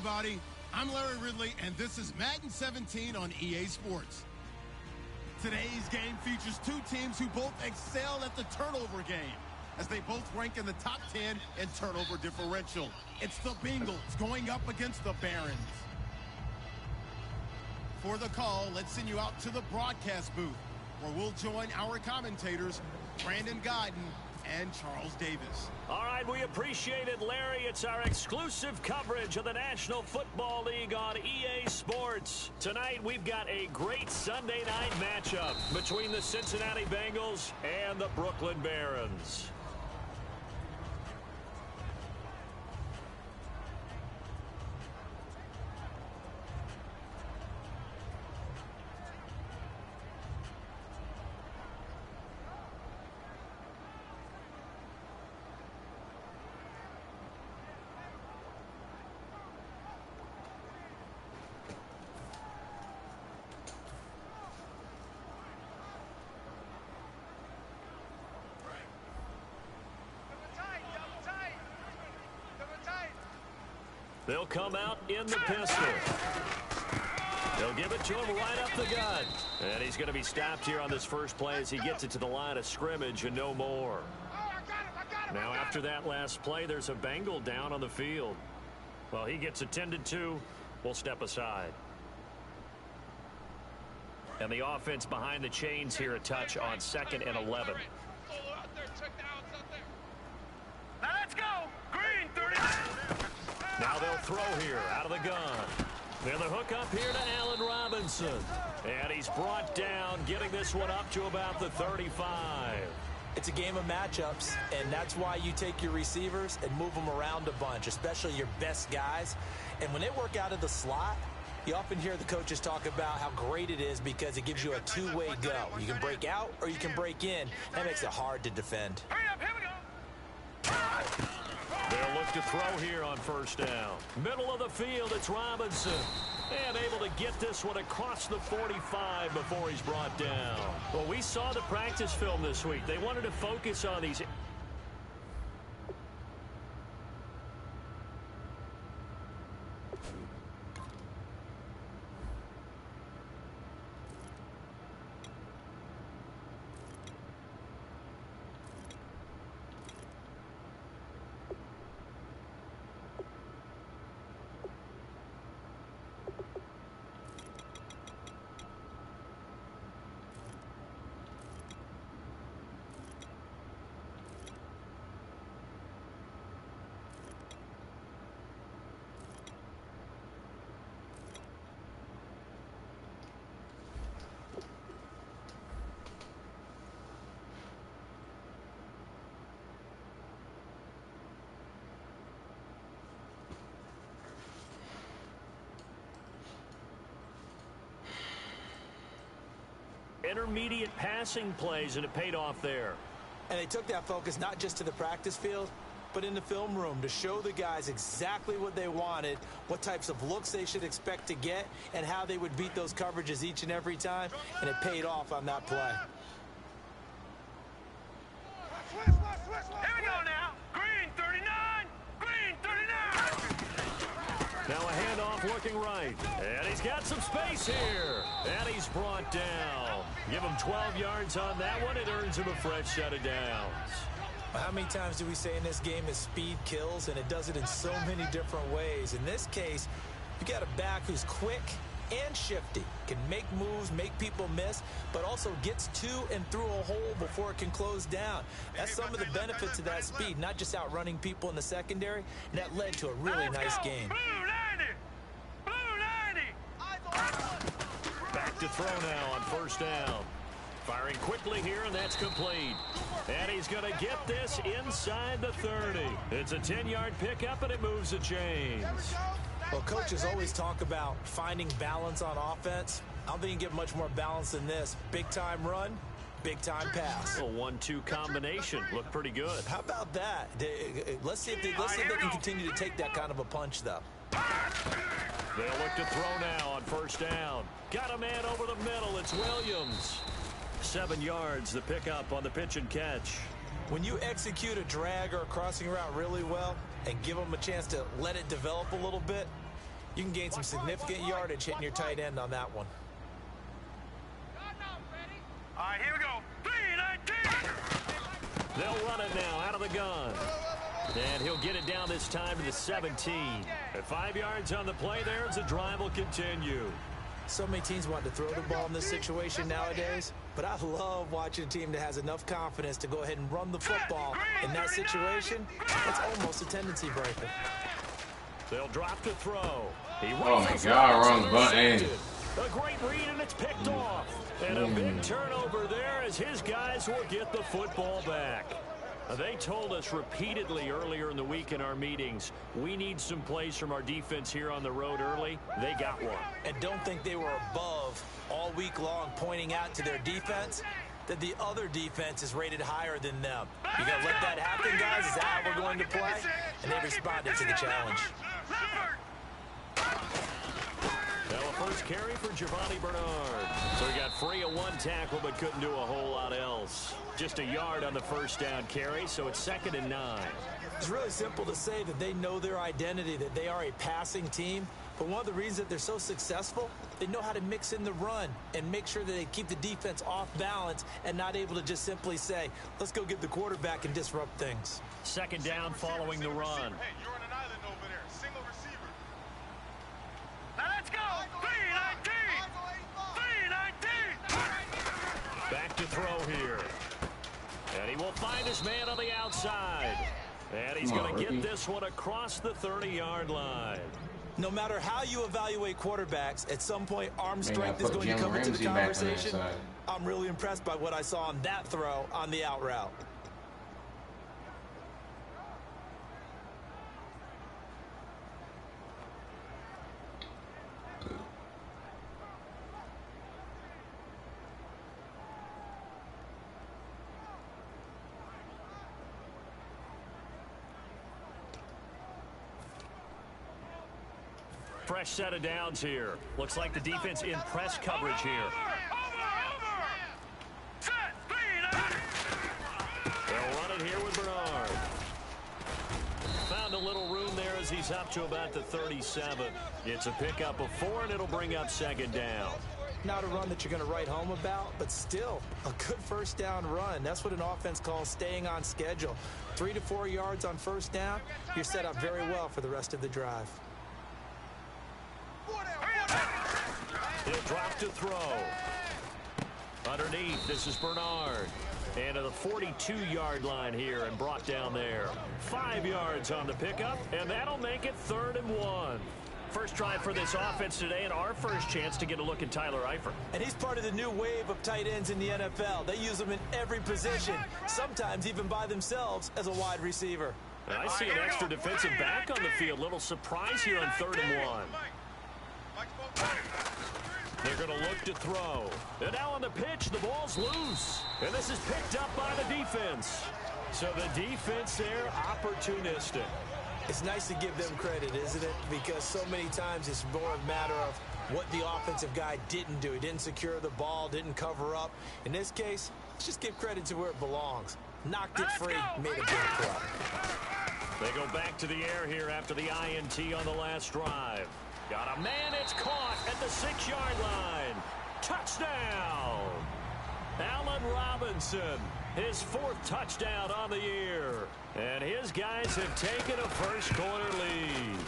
everybody. I'm Larry Ridley, and this is Madden 17 on EA Sports. Today's game features two teams who both excel at the turnover game, as they both rank in the top 10 in turnover differential. It's the Bengals going up against the Barons. For the call, let's send you out to the broadcast booth, where we'll join our commentators, Brandon Godden and Charles Davis. All right, we appreciate it, Larry. It's our exclusive coverage of the National Football League on EA Sports. Tonight, we've got a great Sunday night matchup between the Cincinnati Bengals and the Brooklyn Barons. They'll come out in the pistol. They'll give it to him right up the gut. And he's going to be stopped here on this first play as he gets it to the line of scrimmage and no more. Now, after that last play, there's a Bengal down on the field. Well, he gets attended to. We'll step aside. And the offense behind the chains here, a touch on 2nd and 11. Now let's go. Green 39. Now they'll throw here out of the gun. Then the hook up here to Allen Robinson. And he's brought down, getting this one up to about the 35. It's a game of matchups, and that's why you take your receivers and move them around a bunch, especially your best guys. And when they work out of the slot, you often hear the coaches talk about how great it is because it gives you a two-way go. You can break out or you can break in. That makes it hard to defend. Hurry up, here we go. They'll look to throw here on first down. Middle of the field, it's Robinson. And able to get this one across the 45 before he's brought down. Well, we saw the practice film this week. They wanted to focus on these. Intermediate passing plays, and it paid off there. And they took that focus not just to the practice field, but in the film room to show the guys exactly what they wanted, what types of looks they should expect to get, and how they would beat those coverages each and every time, and it paid off on that play. Here we go now. Green 39. Green 39. Now a handoff looking right. And he's got some space here. And he's brought down. Give him 12 yards on that one. It earns him a fresh set of downs. How many times do we say in this game is speed kills, and it does it in so many different ways. In this case, you got a back who's quick and shifty, can make moves, make people miss, but also gets to and through a hole before it can close down. That's some of the benefits of that speed, not just outrunning people in the secondary, and that led to a really nice game. Blue 90. Blue 90. Back to throw now on first down. Firing quickly here, and that's complete. And he's going to get this inside the 30. It's a 10-yard pickup, and it moves the chains. Well, coaches always talk about finding balance on offense. I don't think you can get much more balance than this. Big-time run, big-time pass. A 1-2 combination. Looked pretty good. How about that? Let's see if they can continue to take that kind of a punch, though. They'll look to throw now on first down. Got a man over the middle. It's Williams. 7 yards, the pickup on the pitch and catch. When you execute a drag or a crossing route really well and give them a chance to let it develop a little bit, You can gain some significant yardage hitting your tight end on that one. All right, here we go. 3-19. They'll run it now out of the gun. And he'll get it down this time to the 17. At 5 yards on the play there as the drive will continue. So many teams want to throw the ball in this situation nowadays, but I love watching a team that has enough confidence to go ahead and run the football. In that situation, it's almost a tendency breaker. They'll drop to throw. Oh my God, wrong button. A great read, and it's picked off. And a big turnover there as his guys will get the football back. They told us repeatedly earlier in the week in our meetings, we need some plays from our defense here on the road early. They got one. And don't think they were above all week long pointing out to their defense that the other defense is rated higher than them. You got to let that happen, guys. Is that how we're going to play? And they responded to the challenge. Now a first carry for Giovanni Bernard. So he got free of one tackle but couldn't do a whole lot else. Just a yard on the first down carry, so it's 2nd and 9. It's really simple to say that they know their identity, that they are a passing team. But one of the reasons that they're so successful, they know how to mix in the run and make sure that they keep the defense off balance and not able to just simply say, let's go get the quarterback and disrupt things. 2nd down following the run. Hey, you're on an island over there. Single receiver. Now let's go. 3-19. Back to throw here. And he will find his man on the outside. And he's going to get this one across the 30-yard line. No matter how you evaluate quarterbacks, at some point arm strength is going to come into the conversation. I'm really impressed by what I saw on that throw on the out route. Fresh set of downs here. Looks like the defense in press coverage here. They'll run it here with Bernard. Found a little room there as he's up to about the 37. It's a pickup of 4, and it'll bring up 2nd down. Not a run that you're going to write home about, but still a good first down run. That's what an offense calls staying on schedule. 3 to 4 yards on first down, you're set up very well for the rest of the drive. He'll drop to throw. Underneath, this is Bernard. And to the 42-yard line here and brought down there. 5 yards on the pickup, and that'll make it 3rd and 1. First drive for this offense today, and our first chance to get a look at Tyler Eifert. And he's part of the new wave of tight ends in the NFL. They use them in every position, sometimes even by themselves as a wide receiver. And I see an extra defensive back on the field. Little surprise here on 3rd and 1. They're going to look to throw. And now on the pitch, the ball's loose. And this is picked up by the defense. So the defense there, opportunistic. It's nice to give them credit, isn't it? Because so many times it's more a matter of what the offensive guy didn't do. He didn't secure the ball, didn't cover up. In this case, let's just give credit to where it belongs. Knocked it free, made a big play. They go back to the air here after the INT on the last drive. Got a man, it's caught at the 6-yard line. Touchdown! Allen Robinson, his 4th touchdown on the year. And his guys have taken a first-quarter lead.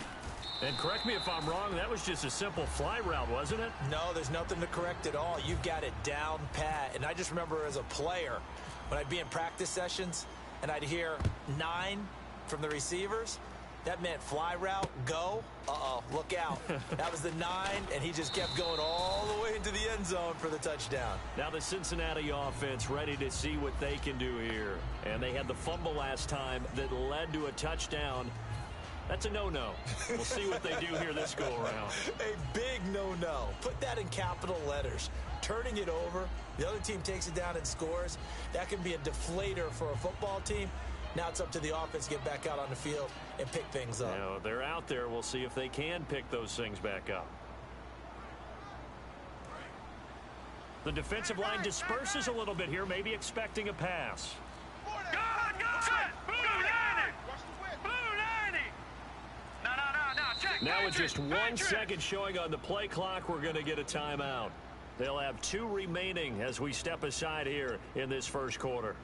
And correct me if I'm wrong, that was just a simple fly route, wasn't it? No, there's nothing to correct at all. You've got it down pat. And I just remember as a player, when I'd be in practice sessions and I'd hear 9 from the receivers, that meant fly route, go. Uh-oh, look out. That was the 9, and he just kept going all the way into the end zone for the touchdown. Now the Cincinnati offense ready to see what they can do here. And they had the fumble last time that led to a touchdown. That's a no-no. We'll see what they do here this go-around. A big no-no. Put that in capital letters. Turning it over, the other team takes it down and scores. That can be a deflator for a football team. Now it's up to the offense to get back out on the field and pick things up. Now, they're out there. We'll see if they can pick those things back up. The defensive line disperses a little bit here, maybe expecting a pass. Go! Blue 90! Blue 90! No, check. Now with just 1 second showing on the play clock, we're going to get a timeout. They'll have 2 remaining as we step aside here in this first quarter.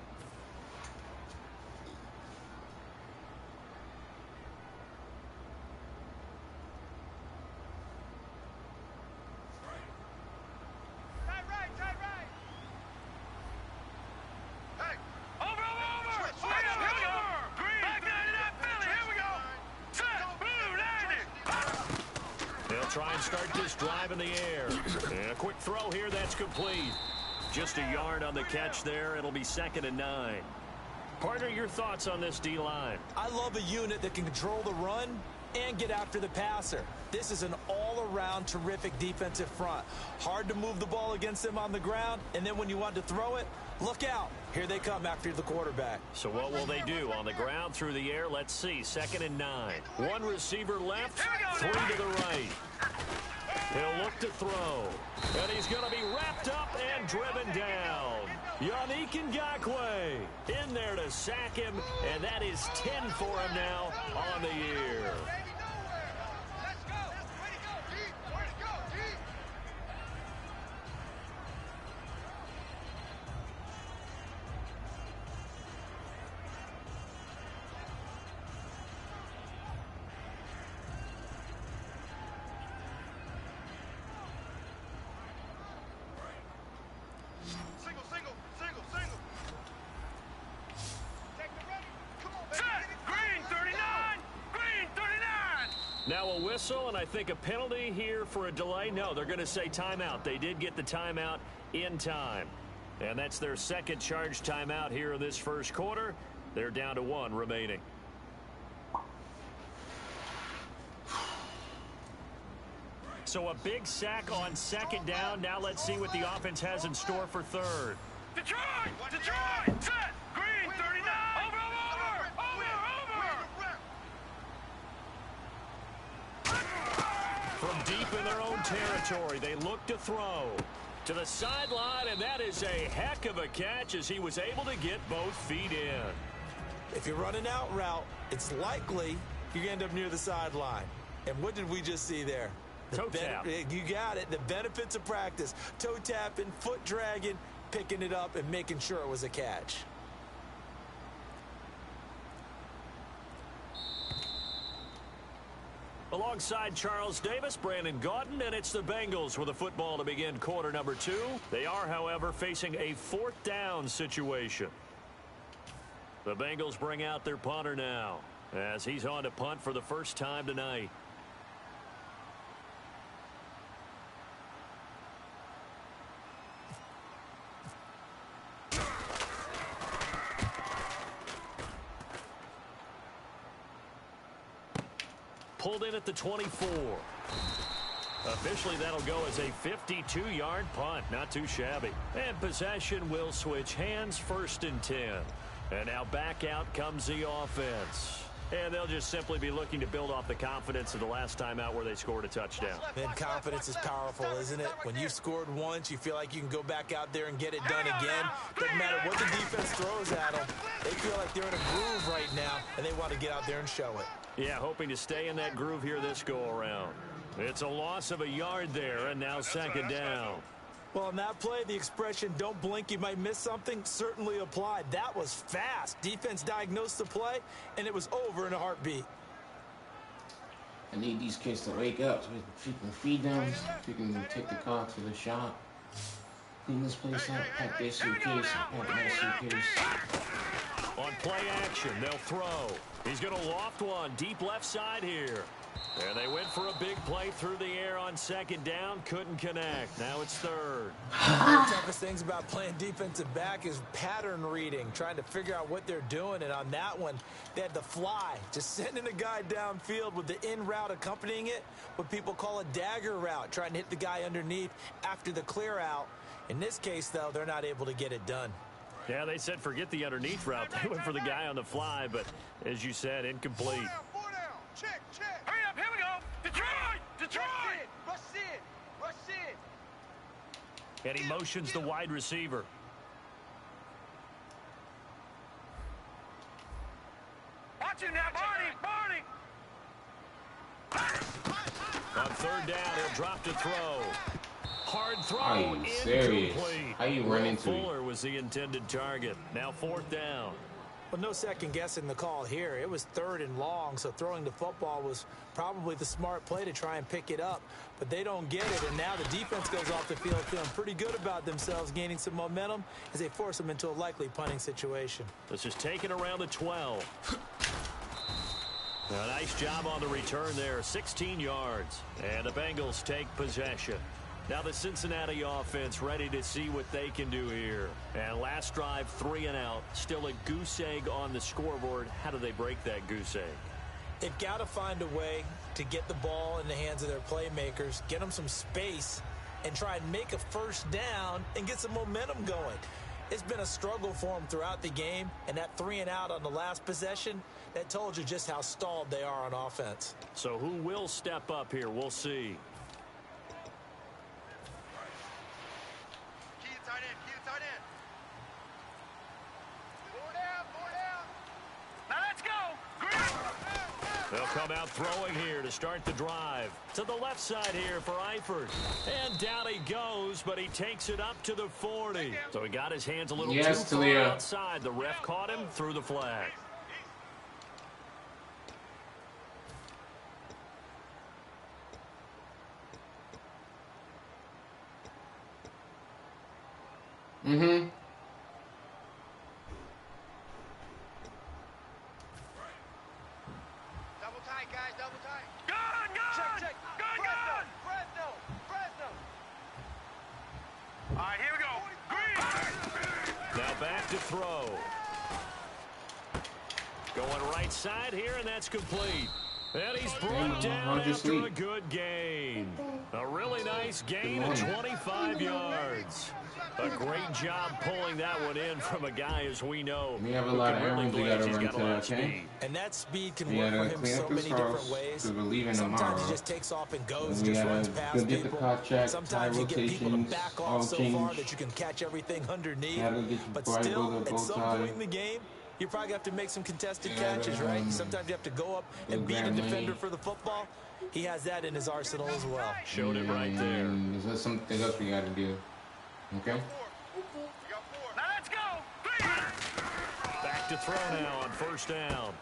Try and start this drive in the air. And a quick throw here, that's complete. Just a yard on the catch there. It'll be 2nd and 9. Partner, your thoughts on this D-line? I love a unit that can control the run and get after the passer. This is an all-around terrific defensive front. Hard to move the ball against them on the ground, and then when you want to throw it, look out. Here they come after the quarterback. So what will they do? On the ground, through the air, let's see. 2nd and 9. 1 receiver left, 3 to the right. He'll look to throw. And he's going to be wrapped up and driven down. Yannick Ngakoue in there to sack him, and that is 10 for him now on the year. Now a whistle, and I think a penalty here for a delay. No, they're going to say timeout. They did get the timeout in time. And that's their 2nd charge timeout here in this first quarter. They're down to 1 remaining. So a big sack on 2nd down. Now let's see what the offense has in store for 3rd. Detroit! Detroit! Set! Green, 39! Over! From deep in their own territory, they look to throw to the sideline, and that is a heck of a catch as he was able to get both feet in. If you're running out route, it's likely you end up near the sideline. And what did we just see there? Toe tap. You got it. The benefits of practice. Toe tapping, foot dragging, picking it up, and making sure it was a catch. Alongside Charles Davis, Brandon Gaudin, and it's the Bengals with the football to begin quarter number 2. They are, however, facing a 4th down situation. The Bengals bring out their punter now as he's on to punt for the first time tonight. Pulled in at the 24. Officially, that'll go as a 52-yard punt. Not too shabby. And possession will switch hands, 1st and 10. And now back out comes the offense. And they'll just simply be looking to build off the confidence of the last time out where they scored a touchdown. And confidence is powerful, isn't it? When you've scored once, you feel like you can go back out there and get it done again. Doesn't matter what the defense throws at them. They feel like they're in a groove right now, and they want to get out there and show it. Yeah, hoping to stay in that groove here this go-around. It's a loss of a yard there, and now 2nd down. Well, on that play, the expression, don't blink, you might miss something, certainly applied. That was fast. Defense diagnosed the play, and it was over in a heartbeat. I need these kids to wake up so we can feed them, so we can take the car to the shop, clean this place up, pack their suitcase, pack my suitcase. On play action, they'll throw. He's going to loft one deep left side here. And they went for a big play through the air on 2nd down. Couldn't connect. Now it's 3rd. One of the toughest things about playing defensive back is pattern reading, trying to figure out what they're doing. And on that one, they had the fly, just sending a guy downfield with the in route accompanying it, what people call a dagger route, trying to hit the guy underneath after the clear out. In this case, though, they're not able to get it done. Yeah, they said forget the underneath route. They went for the guy on the fly, but as you said, incomplete. 4 down. Check. Hurry up, here we go. Detroit! Detroit! Rush in. And he motions the wide receiver. Watch him now, Barney! to throw. Hard throw. Are you serious? Incomplete. How you run into it? Fuller was the intended target. Now 4th down. Well, no second guessing the call here. It was 3rd and long, so throwing the football was probably the smart play to try and pick it up. But they don't get it, and now the defense goes off the field feeling pretty good about themselves, gaining some momentum as they force them into a likely punting situation. This is taken around the 12. A nice job on the return there, 16 yards. And the Bengals take possession. Now the Cincinnati offense ready to see what they can do here. And last drive, 3 and out. Still a goose egg on the scoreboard. How do they break that goose egg? They've got to find a way to get the ball in the hands of their playmakers, get them some space, and try and make a first down and get some momentum going. It's been a struggle for them throughout the game, and that 3 and out on the last possession, that told you just how stalled they are on offense. So who will step up here? We'll see. They'll come out throwing here to start the drive. To the left side here for Eifert. And down he goes, but he takes it up to the 40. So he got his hands a little too far outside. The ref caught him through the flag. Mm-hmm. To throw. Going right side here, and that's complete. And he's brought down after a good gain. A really nice gain of 25 yards. A great job pulling that one in from a guy, as we know. We have a lot of errands we got to run today, okay? And that speed can work for him so many different ways. Sometimes he just takes off and goes, just runs past people. Sometimes you get people to back off so far that you can catch everything underneath. But still, at some point in the game, you probably have to make some contested catches, right? Sometimes you have to go up and beat a defender for the football. He has that in his arsenal as well. Showed it right there. There's something else we got to do. Okay. Let's go. Back to throw now on 1st down.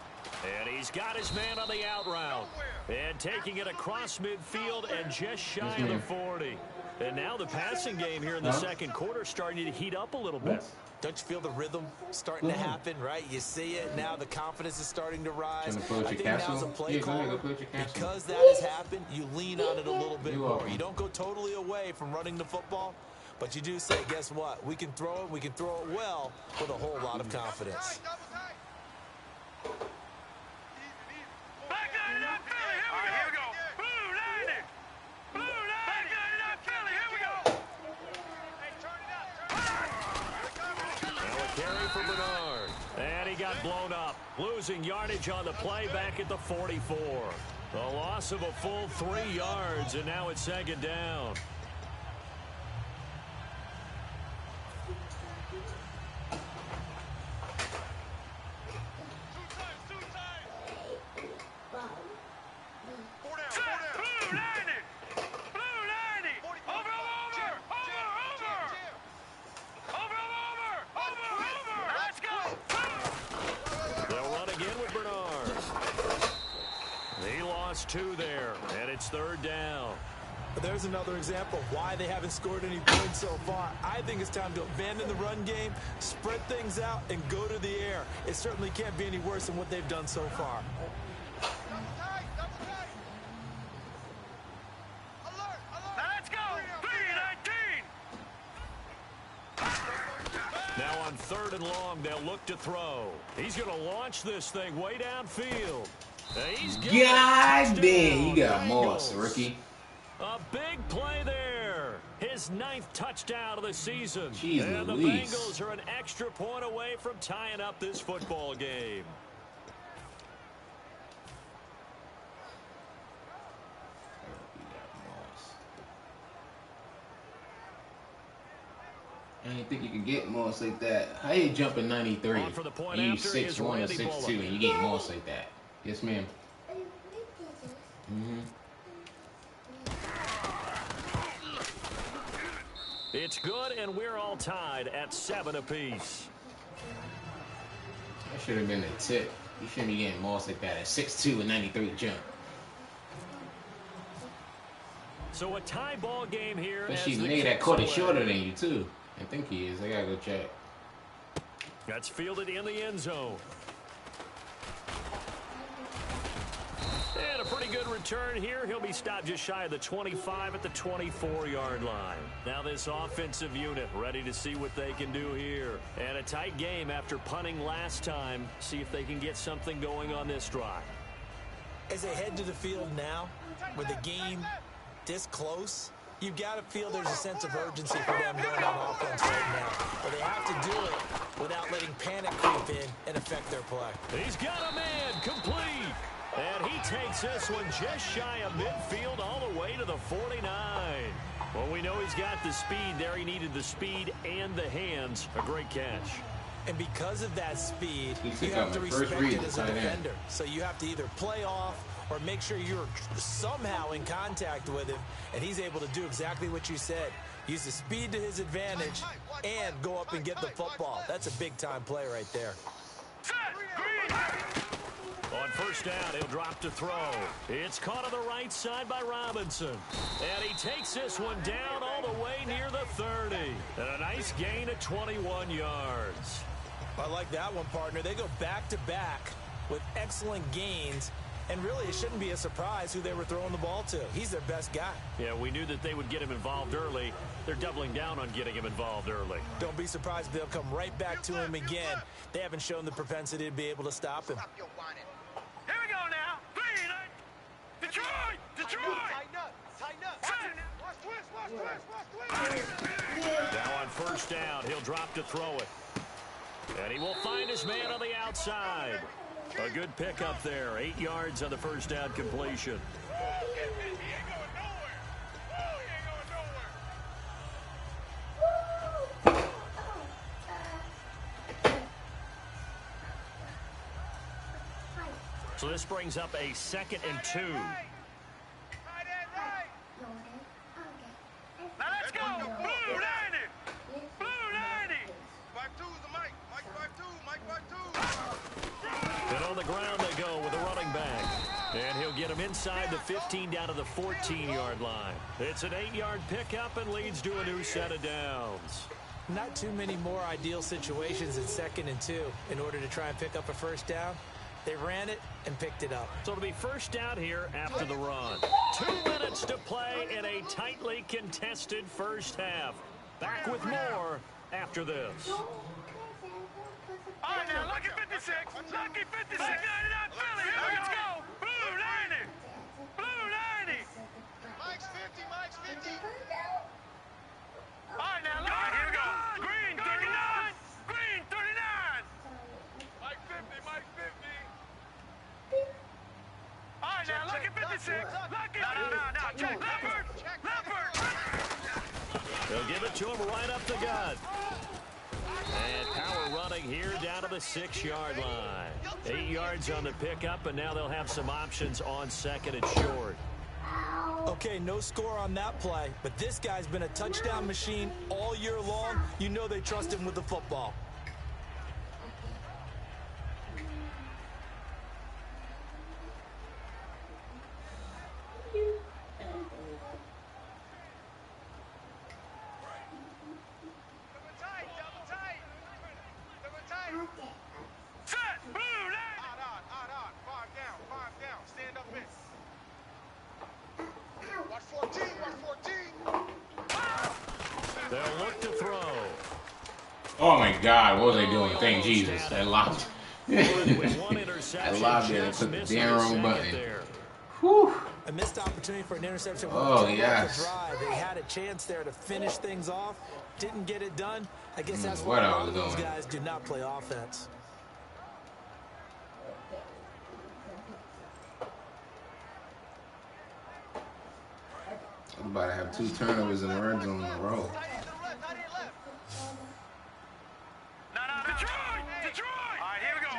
And he's got his man on the out route. And taking it across midfield and just shy of the 40. And now the passing game here in the second quarter starting to heat up a little bit. Don't you feel the rhythm starting to happen, right? You see it now. The confidence is starting to rise. I think now's a play call. Because that has happened, you lean on it a little bit more. You don't go totally away from running the football, but you do say, guess what? We can throw it. We can throw it well with a whole lot of confidence. Back line it up, Philly. Here we go. Blue line it. Blue line it up, Philly. Here we go. Hey, turn it up. Now a carry for Bernard. And he got blown up. Losing yardage on the play back at the 44. A loss of a full 3 yards, and now it's 2nd down. Two there, and it's 3rd down. There's another example of why they haven't scored any points so far. I think it's time to abandon the run game, spread things out, and go to the air. It certainly can't be any worse than what they've done so far. Let's go. 3-19. Now on 3rd and long, they'll look to throw. He's going to launch this thing way downfield. God damn, you got Moss, rookie. A big play there. His 9th touchdown of the season. Jeez and Louise. The Bengals are an extra point away from tying up this football game. I didn't think you could get Moss like that. How you jumping 93? On for the point and you after 6'1" or Randy 6'2", Bullock. and you get Moss like that. Yes, ma'am. It's good, and we're all tied at 7 apiece. That should have been a tip. You shouldn't be getting balls like that at 6'2" and 93 jump. So a tie ball game here. But she's nigga that caught it shorter than you too. I think he is. I gotta go check. That's fielded in the end zone. And a pretty good return here. He'll be stopped just shy of the 25 at the 24-yard line. Now this offensive unit ready to see what they can do here. And a tight game after punting last time. See if they can get something going on this drive. As they head to the field now, with the game this close, you've got to feel there's a sense of urgency for them going on offense right now. But they have to do it without letting panic creep in and affect their play. He's got a man complete. And he takes this one just shy of midfield all the way to the 49. Well, we know he's got the speed there. He needed the speed and the hands. A great catch. And because of that speed, you have to respect it as a defender. So you have to either play off or make sure you're somehow in contact with him. And he's able to do exactly what you said. Use the speed to his advantage and go up and get the football. That's a big-time play right there. On first down, he'll drop to throw. It's caught on the right side by Robinson. And he takes this one down all the way near the 30. And a nice gain of 21 yards. I like that one, partner. They go back-to-back with excellent gains. And really, it shouldn't be a surprise who they were throwing the ball to. He's their best guy. Yeah, we knew that they would get him involved early. They're doubling down on getting him involved early. Don't be surprised if they'll come right back to him again. They haven't shown the propensity to be able to stop him. Here we go now. Detroit! Detroit! Tighten up. Watch twist. Now on first down, he'll drop to throw it. And he will find his man on the outside. A good pickup there. 8 yards on the first down completion. He ain't going nowhere. So this brings up a 2nd and 2. Now let's go. Blue 90. Blue 90. 5-2's the Mike. Mike 5-2. And on the ground they go with a running back. And he'll get him inside the 15 down to the 14-yard line. It's an 8-yard pickup and leads to a new set of downs. Not too many more ideal situations in 2nd and 2 in order to try and pick up a first down. They ran it and picked it up. So it'll be first down here after the run. 2 minutes to play in a tightly contested first half. Back with more after this. All right, now, lucky 56. Lucky 56. 99 Philly. Here we go. Blue 90. Blue 90. Mike's 50. Mike's 50. All right, now, here we go. Green 39. Green 39. Mike 50. Mike 50. All right, now, lucky 56. Lucky. No. Check. Leopard. They'll give it to him right up the gut. And power running here down to the 6-yard line. 8 yards on the pickup, and now they'll have some options on 2nd and short. Okay, no score on that play, but this guy's been a touchdown machine all year long. You know they trust him with the football. They'll look to throw. Oh my God, what was they doing? Thank Jesus. I lobbed. I lobbed it and took the damn wrong button. Whew. A missed opportunity for an interception. Oh, yes. Drive. They had a chance there to finish things off. Didn't get it done. I guess that's what why I a lot was of those doing. guys do not play offense. I'm about to have 2 turnovers in the red zone in a row. Detroit! All right, here we go.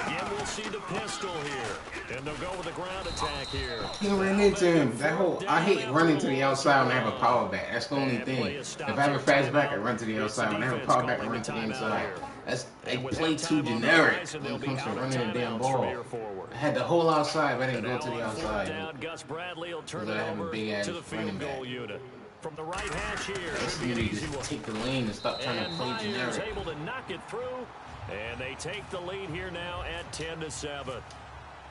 Again, we'll see the pistol here. And they'll go with the ground attack here. He ran into him. That whole I hate running to the outside when I have a power back. That's the only thing. If I have a fast back, I run to the outside. When I have a power back, I run to the inside. They play too generic when it comes to running the damn ball. I had the whole outside, but I didn't go to the outside. Gus Bradley will turn Because I it have a over big ass to the field running goal back. unit. From the right hash here. Let's really just take the lane and stop trying to And play Myers generic. able to knock it through, and they take the lead here now at 10-7.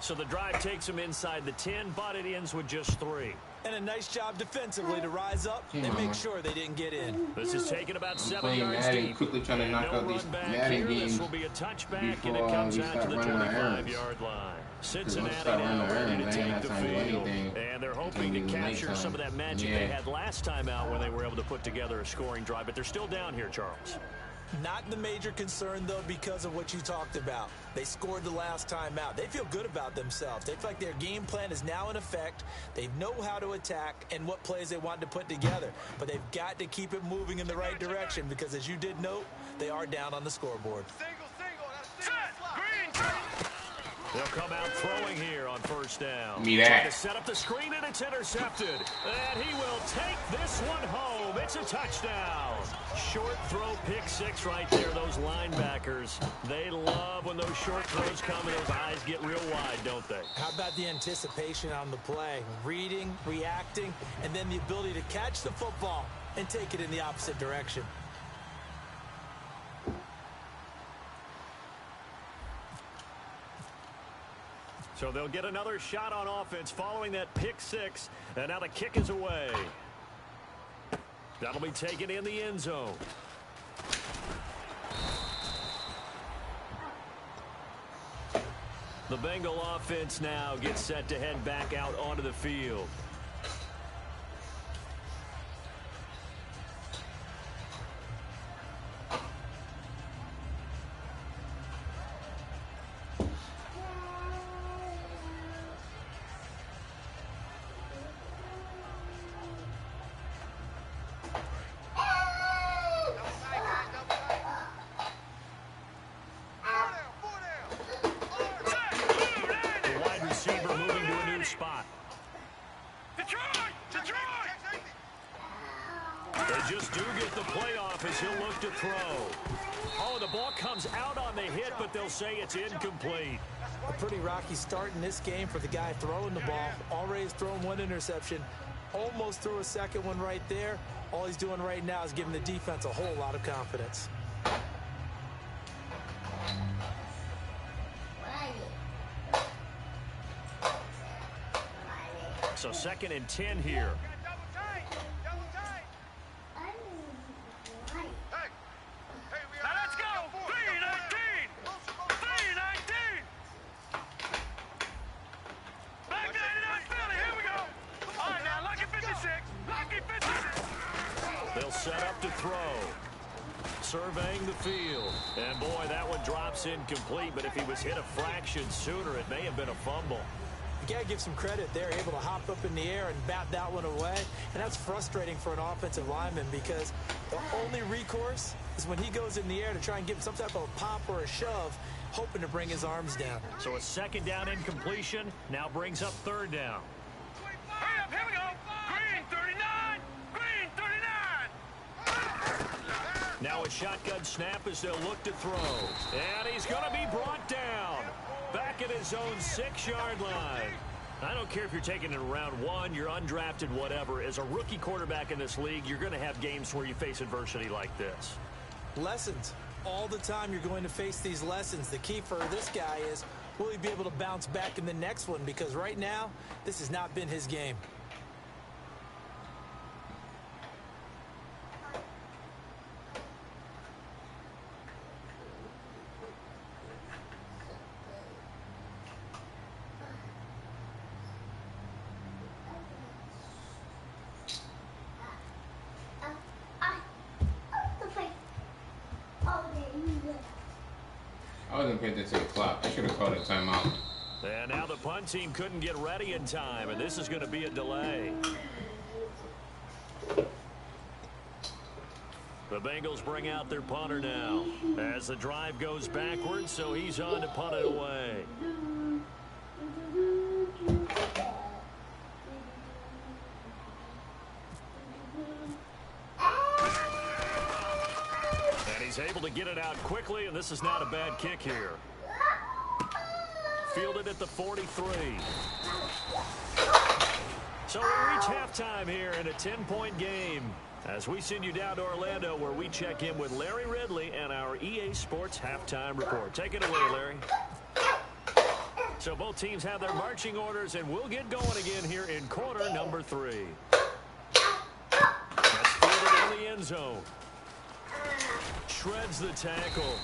So the drive takes them inside the 10, but it ends with just 3. And a nice job defensively to rise up and make sure they didn't get in. This is taken about 7 playing yards Madden, deep. quickly trying to knock No out these run back Madden here. games This will be a touchback, and it before comes we out to start the running our errands. 25-yard line. Because Cincinnati once we start running now our ready errands, to I ain't take have the time to do field. anything. And they're hoping until to the capture nighttime. some of that magic they had last time out when they were able to put together a scoring drive. But they're still down here, Charles. Not the major concern, though, because of what you talked about. They scored the last time out. They feel good about themselves. They feel like their game plan is now in effect. They know how to attack and what plays they want to put together. But they've got to keep it moving in the right direction because, as you did note, they are down on the scoreboard. Set. Green. They'll come out throwing here on first down. Give me that. Trying to set up the screen, and it's intercepted. And he will take this one home. It's a touchdown. Short throw, pick six right there. Those linebackers, they love when those short throws come and those eyes get real wide, don't they? How about the anticipation on the play? Reading, reacting, and then the ability to catch the football and take it in the opposite direction. So they'll get another shot on offense following that pick six. And now the kick is away. That'll be taken in the end zone. The Bengal offense now gets set to head back out onto the field. Just do get the play off as he'll look to throw. Oh, the ball comes out on the hit, but they'll say it's incomplete. A pretty rocky start in this game for the guy throwing the ball. Already has thrown one interception. Almost threw a second one right there. All he's doing right now is giving the defense a whole lot of confidence. So 2nd and 10 here. They'll set up to throw. Surveying the field. And boy, that one drops incomplete, but if he was hit a fraction sooner, it may have been a fumble. You got to give some credit. They're able to hop up in the air and bat that one away. And that's frustrating for an offensive lineman because the only recourse is when he goes in the air to try and give some type of a pop or a shove, hoping to bring his arms down. So a 2nd down incompletion now brings up 3rd down. Hurry up, here we go. Green 39. Green 39. Now a shotgun snap as they'll look to throw. And he's going to be brought down. Back at his own 6-yard line. I don't care if you're taking it in round 1, you're undrafted, whatever. As a rookie quarterback in this league, you're going to have games where you face adversity like this. Lessons. All the time you're going to face these lessons. The key for this guy is, will he be able to bounce back in the next one? Because right now, this has not been his game. I wasn't paying attention to the clock. I should have called a timeout. And now the punt team couldn't get ready in time, and this is going to be a delay. The Bengals bring out their punter now as the drive goes backwards, so he's on to punt it away. And he's able to get it out quickly, and this is not a bad kick here. Fielded at the 43. So we reach halftime here in a 10-point game as we send you down to Orlando, where we check in with Larry Ridley and our EA Sports Halftime Report. Take it away, Larry. So both teams have their marching orders, and we'll get going again here in quarter number 3. That's fielded in the end zone. Shreds the tackle.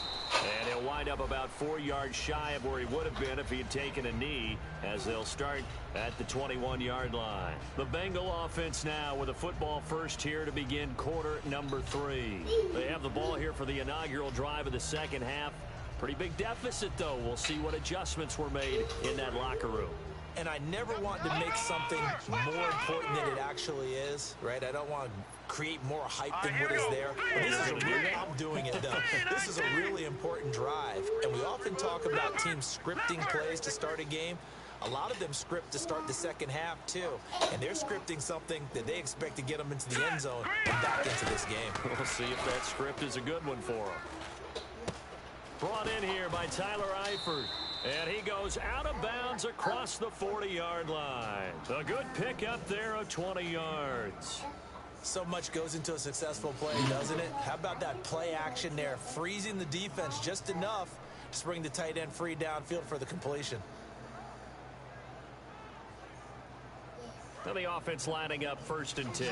And he'll wind up about 4 yards shy of where he would have been if he had taken a knee, as they'll start at the 21-yard line. The Bengal offense now with a football first here to begin quarter number 3. They have the ball here for the inaugural drive of the second half. Pretty big deficit, though. We'll see what adjustments were made in that locker room. And I never want to make something more important than it actually is, right? I don't want to create more hype than what is there. But this is I'm doing it, though. This is a really important drive. And we often talk about teams scripting plays to start a game. A lot of them script to start the second half, too. And they're scripting something that they expect to get them into the end zone and back into this game. We'll see if that script is a good one for them. Brought in here by Tyler Eifert. And he goes out of bounds across the 40-yard line. A good pickup there of 20 yards. So much goes into a successful play, doesn't it? How about that play action there, freezing the defense just enough to bring the tight end free downfield for the completion. Now the offense lining up 1st and 10.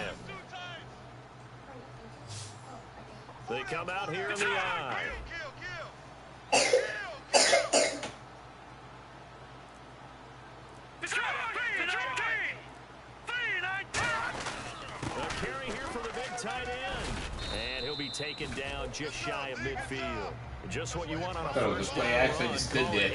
They come out here in the eye. A carry here for the big tight end. And he'll be taken down just shy of midfield. Just what you want on a first play action. Just stood there.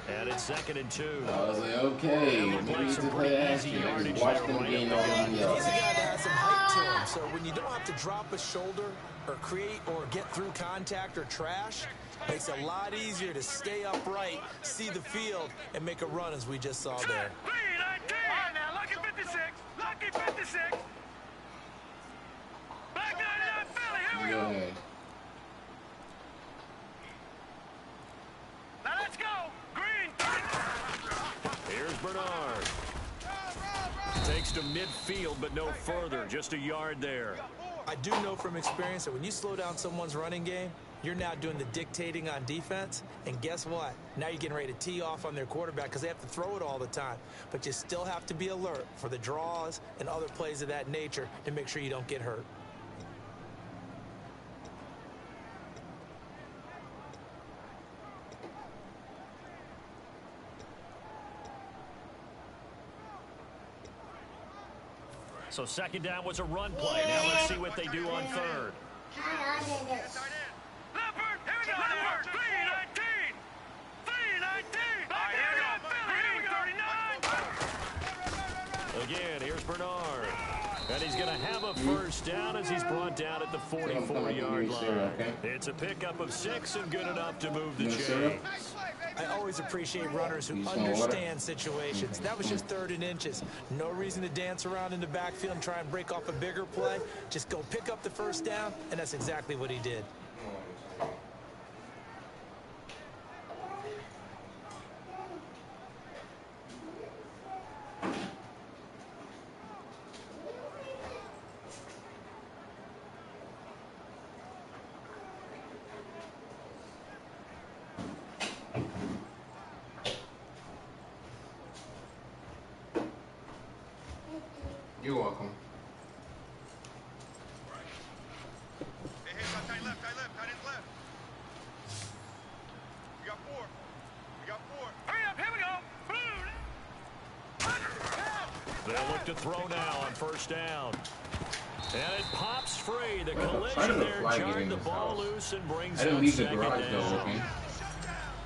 And it's 2nd and 2. I was like, okay, we need to play action. I just watched them gain all the He's a guy that has some height to him, so when you don't have to drop a shoulder or create or get through contact or trash, makes it a lot easier to stay upright, see the field, and make a run as we just saw there. All right, now, lucky 56. Lucky 56. Back 99 Philly. Here we go. ahead. Now let's go. Green. Here's Bernard. Takes to midfield, but no further. Just a yard there. I do know from experience that when you slow down someone's running game, you're now doing the dictating on defense. And guess what? Now you're getting ready to tee off on their quarterback because they have to throw it all the time. But you still have to be alert for the draws and other plays of that nature to make sure you don't get hurt. So 2nd down was a run play. Now let's see what they do on 3rd. Leopard. Here we go. Leopard. 319. 319. Back here we go. 39. Again, here's Bernard. And he's going to have a first down as he's brought down at the 44-yard line. It's a pickup of 6 and good enough to move the chains. I always appreciate runners who understand situations. That was just 3rd and inches. No reason to dance around in the backfield and try and break off a bigger play. Just go pick up the first down, and that's exactly what he did. You're welcome. Hey, tight left, tight end left. We got 4. We got 4. Hurry up, here we go. They'll look to throw now on 1st down. And it pops free. The collision there jarred the ball loose and brings up 2nd down.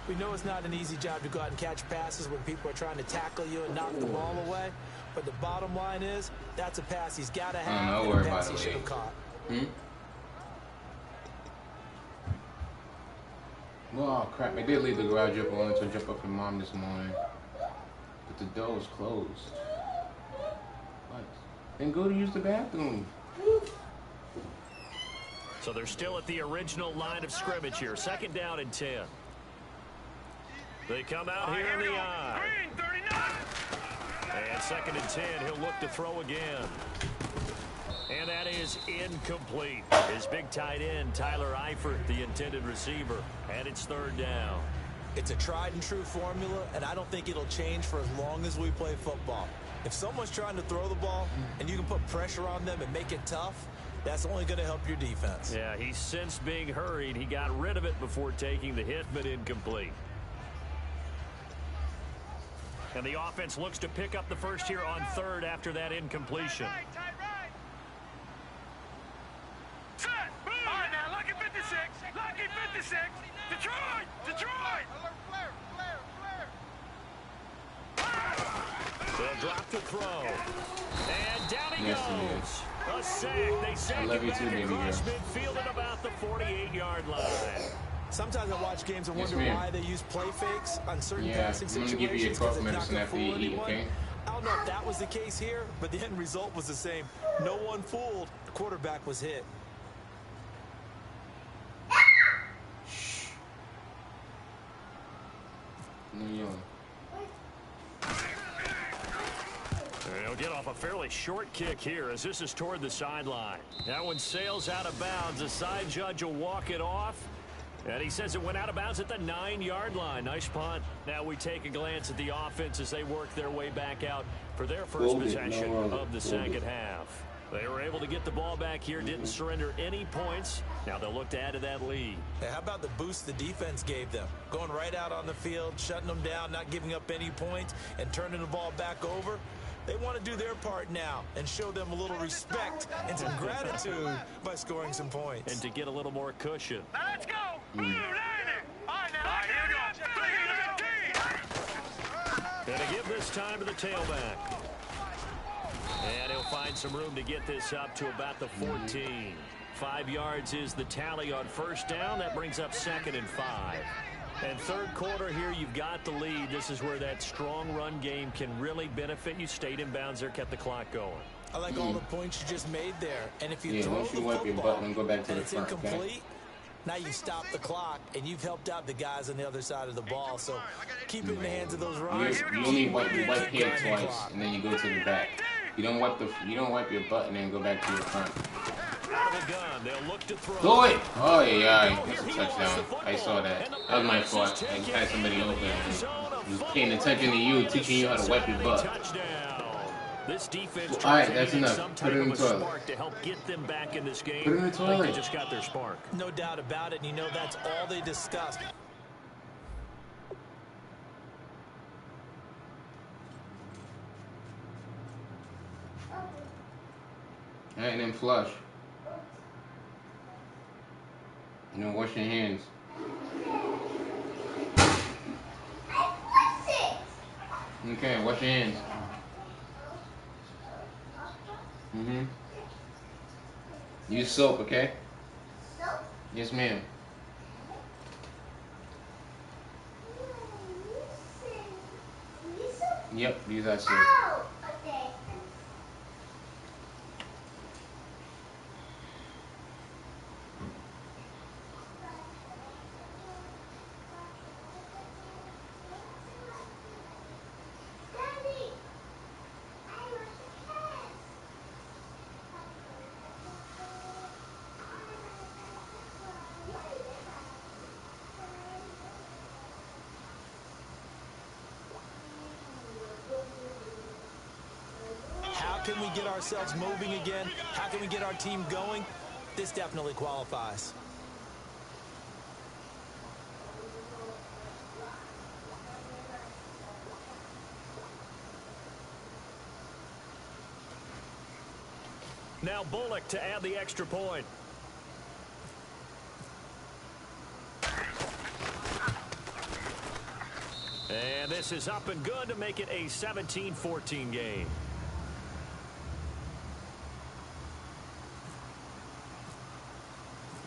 We know it's not an easy job to go out and catch passes when people are trying to tackle you and knock the ball away. But the bottom line is, that's a pass he's got to have and a pass he should have caught. Oh crap! I did leave the garage up. I wanted to jump up with Mom this morning, but the door was closed. What? Then go to use the bathroom. So they're still at the original line of scrimmage here. 2nd down and 10. They come out here in the eye. And 2nd and 10, he'll look to throw again. And that is incomplete. His big tight end, Tyler Eifert, the intended receiver. And it's 3rd down. It's a tried and true formula, and I don't think it'll change for as long as we play football. If someone's trying to throw the ball and you can put pressure on them and make it tough, that's only going to help your defense. Yeah, he's since being hurried. He got rid of it before taking the hit, but incomplete. And the offense looks to pick up the first here on 3rd after that incompletion. Set! All right, now, lucky 56. Lucky 56. Detroit! Detroit! They'll drop the throw. And down he goes. A sack. They sack it back across midfield at about the 48-yard line. Sometimes I watch games and wonder why they use play fakes on certain passing situations. I'm going to give you a cough medicine after you eat, okay? I don't know if that was the case here, but the end result was the same. No one fooled. The quarterback was hit. Shh. No yelling. He'll get off a fairly short kick here as this is toward the sideline. That one sails out of bounds. The side judge will walk it off. And he says it went out of bounds at the 9-yard line. Nice punt. Now we take a glance at the offense as they work their way back out for their first possession of the 2nd half. They were able to get the ball back here, didn't surrender any points. Now they'll look to add to that lead. Hey, how about the boost the defense gave them? Going right out on the field, shutting them down, not giving up any points, and turning the ball back over. They want to do their part now and show them a little respect and some gratitude by scoring some points. And to get a little more cushion. Now let's go! Blue 90! All right, now, here we go! And to give this time to the tailback. And he'll find some room to get this up to about the 14. 5 yards is the tally on 1st down. That brings up 2nd and 5. And 3rd quarter here, you've got the lead. This is where that strong run game can really benefit you. Stayed in bounds there, kept the clock going. I like all the points you just made there. And if you throw once you the wipe your football butt and go back to and the it's front, incomplete, okay? now you stop the clock, and you've helped out the guys on the other side of the ball. So keep it in the hands of those runners. You only wipe your butt here twice, and then you go to the back. You don't wipe your butt and then go back to your front. Out of the gun, they'll look to throw. Go it! Oh yeah, that's a touchdown. I saw that. That was my fault. I had somebody open and was paying attention to you, teaching you how to wipe your butt. This defense All right, that's enough. Put it in the toilet. To help get them back in this game. Put it in the toilet. They just got their spark. No doubt about it, and you know that's all they discussed. All right, and then flush. And then wash your hands. Okay, wash your hands. Use soap, okay? Soap? Yes, ma'am. Yep, use that soap. Oh, okay. Daddy, I want a cat. How can we get ourselves moving again? How can we get our team going? This definitely qualifies. Now Bullock to add the extra point. And this is up and good to make it a 17-14 game.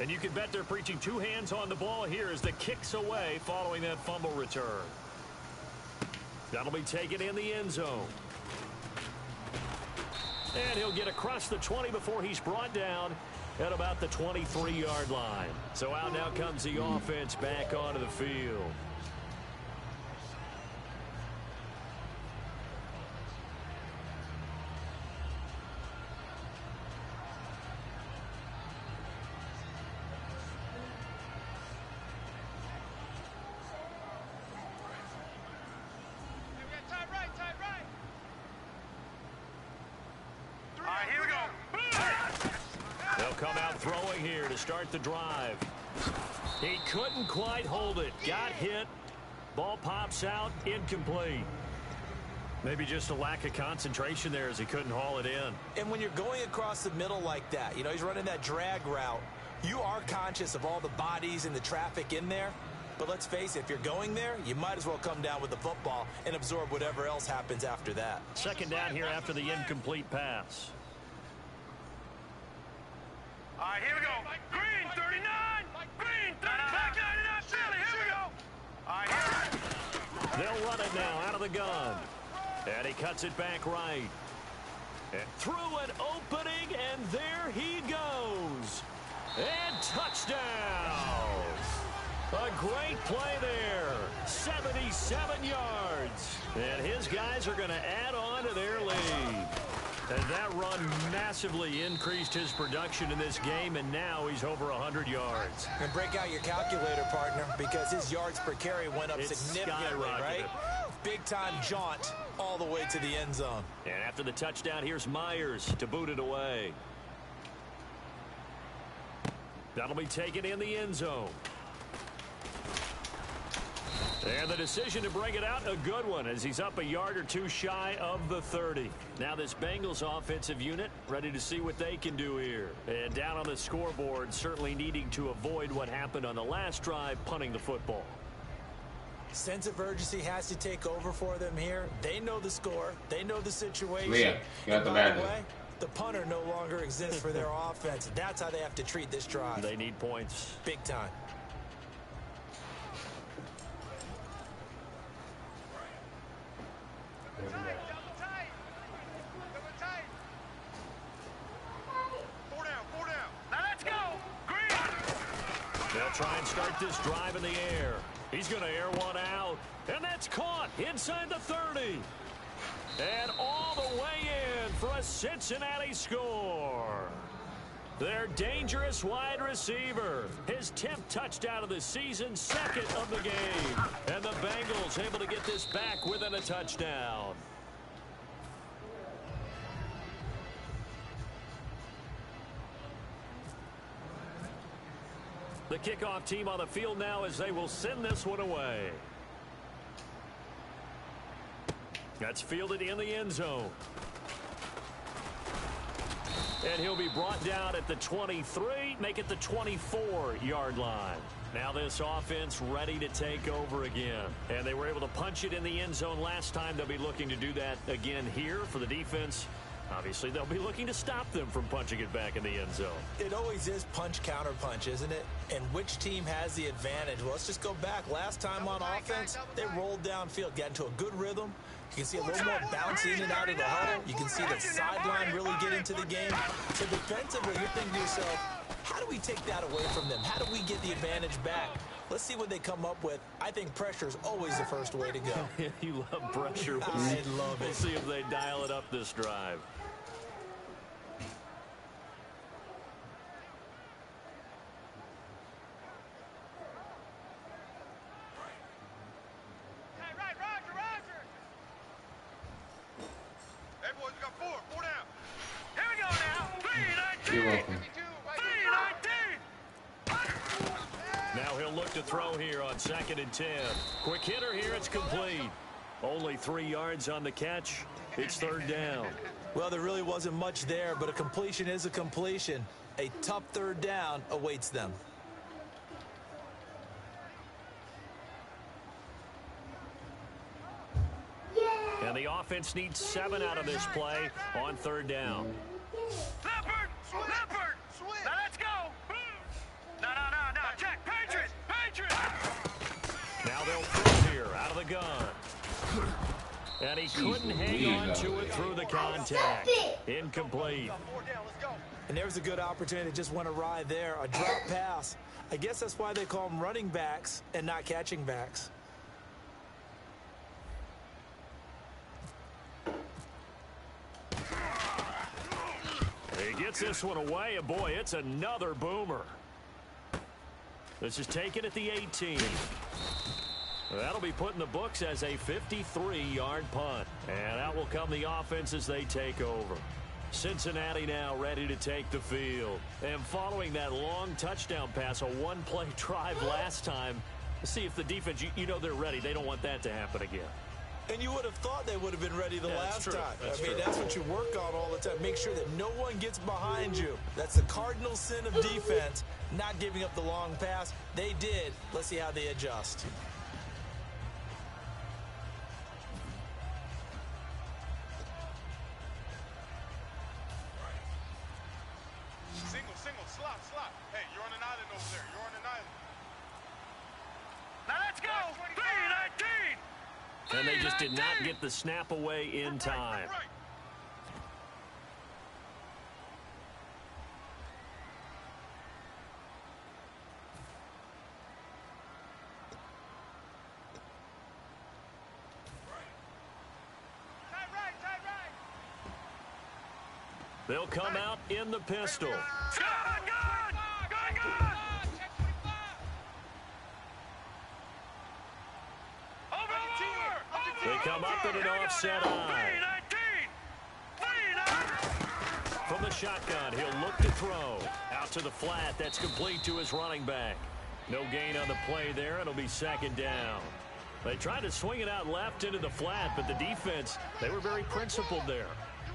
And you can bet they're preaching two hands on the ball here as the kick's away following that fumble return. That'll be taken in the end zone. And he'll get across the 20 before he's brought down at about the 23-yard line. So out now comes the offense back onto the field. Come out throwing here to start the drive. He couldn't quite hold it. Got hit. Ball pops out. Incomplete. Maybe just a lack of concentration there as he couldn't haul it in. And when you're going across the middle like that, you know, he's running that drag route, you are conscious of all the bodies and the traffic in there. But let's face it, if you're going there, you might as well come down with the football and absorb whatever else happens after that. Second down here after the incomplete pass. All right, here we go. Green, 39. Green, 39. Back 99, Philly. Here we go. All right, here. They'll run it now out of the gun. And he cuts it back right. And through an opening, and there he goes. And touchdown. A great play there. 77 yards. And his guys are going to add on to their lead. And that run massively increased his production in this game, and now he's over 100 yards. And break out your calculator, partner, because his yards per carry went up significantly, right? Big-time jaunt all the way to the end zone. And after the touchdown, here's Myers to boot it away. That'll be taken in the end zone. And the decision to bring it out, a good one, as he's up a yard or two shy of the 30. Now this Bengals offensive unit ready to see what they can do here. And down on the scoreboard, certainly needing to avoid what happened on the last drive, punting the football. Sense of urgency has to take over for them here. They know the score. They know the situation. Yeah, got the bad way, the punter no longer exists for their offense. That's how they have to treat this drive. They need points. Big time. Try and start this drive in the air. He's going to air one out. And that's caught inside the 30. And all the way in for a Cincinnati score. Their dangerous wide receiver. His 10th touchdown of the season, second of the game. And the Bengals able to get this back within a touchdown. The kickoff team on the field now as they will send this one away. That's fielded in the end zone. And he'll be brought down at the 23, make it the 24-yard line. Now this offense ready to take over again. And they were able to punch it in the end zone last time. They'll be looking to do that again here for the defense. Obviously, they'll be looking to stop them from punching it back in the end zone. It always is punch-counter-punch, isn't it? And which team has the advantage? Well, let's just go back. Last time on offense, they rolled downfield, got into a good rhythm. You can see a little more bounce in and out of the huddle. You can see the sideline really get into the game. So defensively, you're thinking to yourself, how do we take that away from them? How do we get the advantage back? Let's see what they come up with. I think pressure is always the first way to go. You love pressure. I love it. We'll see if they dial it up this drive. You're welcome. Now he'll look to throw here on 2nd and 10. Quick hitter here, it's complete. Only 3 yards on the catch. It's 3rd down. Well, there really wasn't much there, but a completion is a completion. A tough 3rd down awaits them. And the offense needs 7 out of this play on 3rd down. Leopard! Leopard! Now let's go! the gun. And he couldn't hang on to it through the contact. Incomplete. And there's a good opportunity that just went awry there. A drop pass. I guess that's why they call them running backs and not catching backs. He gets this one away, and boy, it's another boomer. This is taken at the 18. That'll be put in the books as a 53-yard punt. And out will come the offense as they take over. Cincinnati now ready to take the field. And following that long touchdown pass, a one-play drive last time, see if the defense, you know they're ready. They don't want that to happen again. And you would have thought they would have been ready the last time. That's That's what you work on all the time. Make sure that no one gets behind you. That's the cardinal sin of defense, not giving up the long pass. They did. Let's see how they adjust. Single, slot. Hey, you're on an island over there. You're on an island. Now let's go. 3-19. And they just did not get the snap away in time. They'll come out in the pistol. Gun! They come up in an offset eye. From the shotgun, he'll look to throw. Out to the flat, that's complete to his running back. No gain on the play there, it'll be second down. They tried to swing it out left into the flat, but the defense, they were very principled there.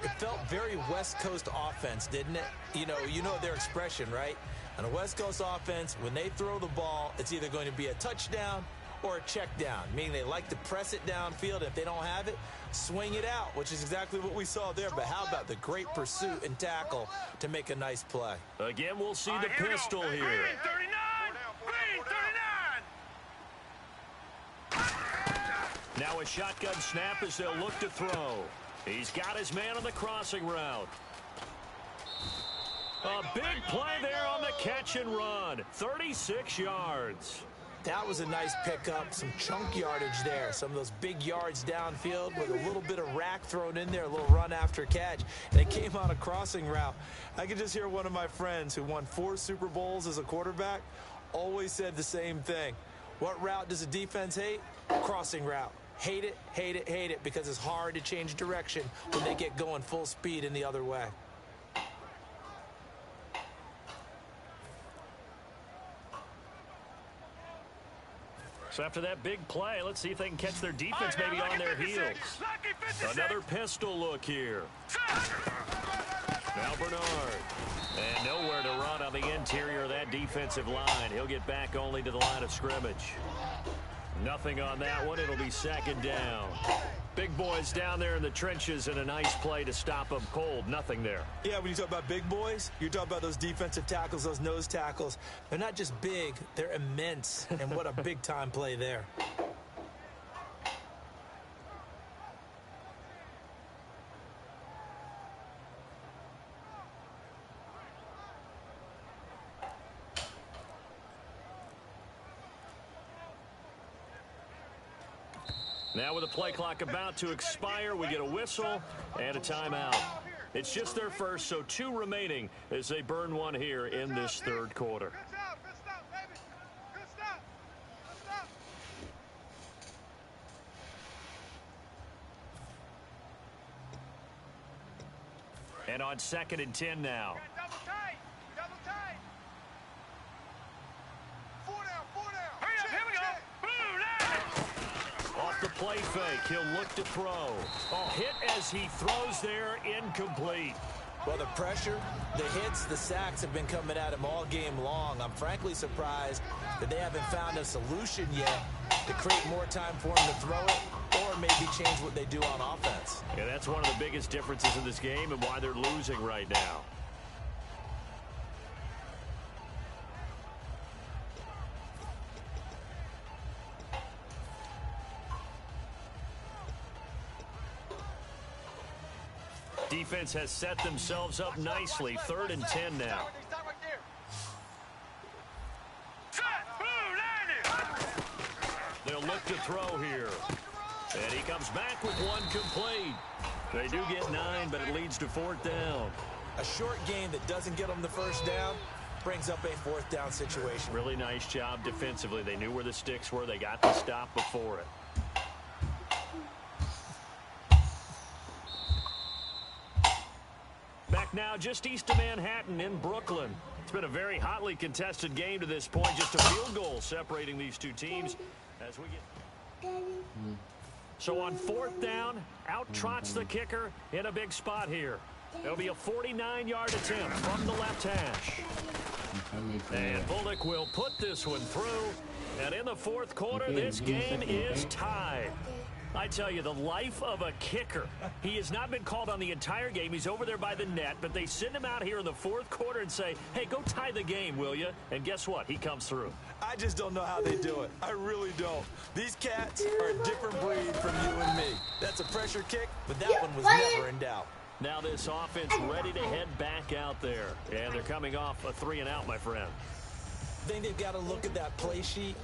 It felt very West Coast offense, didn't it? You know their expression, right? On a West Coast offense, when they throw the ball, it's either going to be a touchdown or a check down, meaning they like to press it downfield. If they don't have it, swing it out, which is exactly what we saw there. But how about the great pursuit and tackle to make a nice play? Again, we'll see the pistol here. Green 39. Now a shotgun snap as they'll look to throw. He's got his man on the crossing route. A big play there on the catch and run. 36 yards. That was a nice pickup, some chunk yardage there. Some of those big yards downfield with a little bit of rack thrown in there, a little run after catch. And it came on a crossing route. I could just hear one of my friends who won 4 Super Bowls as a quarterback always said the same thing. What route does a defense hate? Crossing route. Hate it, because it's hard to change direction when they get going full speed in the other way. So after that big play, let's see if they can catch their defense maybe on their heels. Another pistol look here. Now Bernard. And nowhere to run on the interior of that defensive line. He'll get back only to the line of scrimmage. Nothing on that one. It'll be second down. Big boys down there in the trenches and a nice play to stop them cold. Nothing there. Yeah, when you talk about big boys, you're talking about those defensive tackles, those nose tackles. They're not just big, they're immense. And what a big-time play there. Now with the play clock about to expire, we get a whistle and a timeout. It's just their first, so 2 remaining as they burn one here in this third quarter. Good stop, baby. Good stop. And on 2nd and 10 now. Double tight. 4 down. Hurry up, here we go. Boom, Off the play fake, he'll look to throw. Hit as he throws there, incomplete. Well, the pressure, the hits, the sacks have been coming at him all game long. I'm frankly surprised that they haven't found a solution yet to create more time for him to throw it or maybe change what they do on offense. Yeah, that's one of the biggest differences in this game and why they're losing right now. Defense has set themselves up nicely. 3rd and 10 now. They'll look to throw here. And he comes back with one complete. They do get 9, but it leads to 4th down. A short game that doesn't get them the first down brings up a 4th down situation. Really nice job defensively. They knew where the sticks were. They got the stop before it. Back now just east of Manhattan in Brooklyn. It's been a very hotly contested game to this point. Just a field goal separating these two teams as we get... So on 4th down, out trots the kicker in a big spot here. It'll be a 49-yard attempt from the left hash. And Bullock will put this one through. And in the 4th quarter, this game is tied. I tell you, the life of a kicker. He has not been called on the entire game. He's over there by the net, but they send him out here in the 4th quarter and say, hey, go tie the game, will you? And guess what? He comes through. I just don't know how they do it. I really don't. These cats are a different breed from you and me. That's a pressure kick, but that one was never in doubt. Now this offense ready to head back out there. And they're coming off a 3-and-out, my friend. I think they've got to look at that play sheet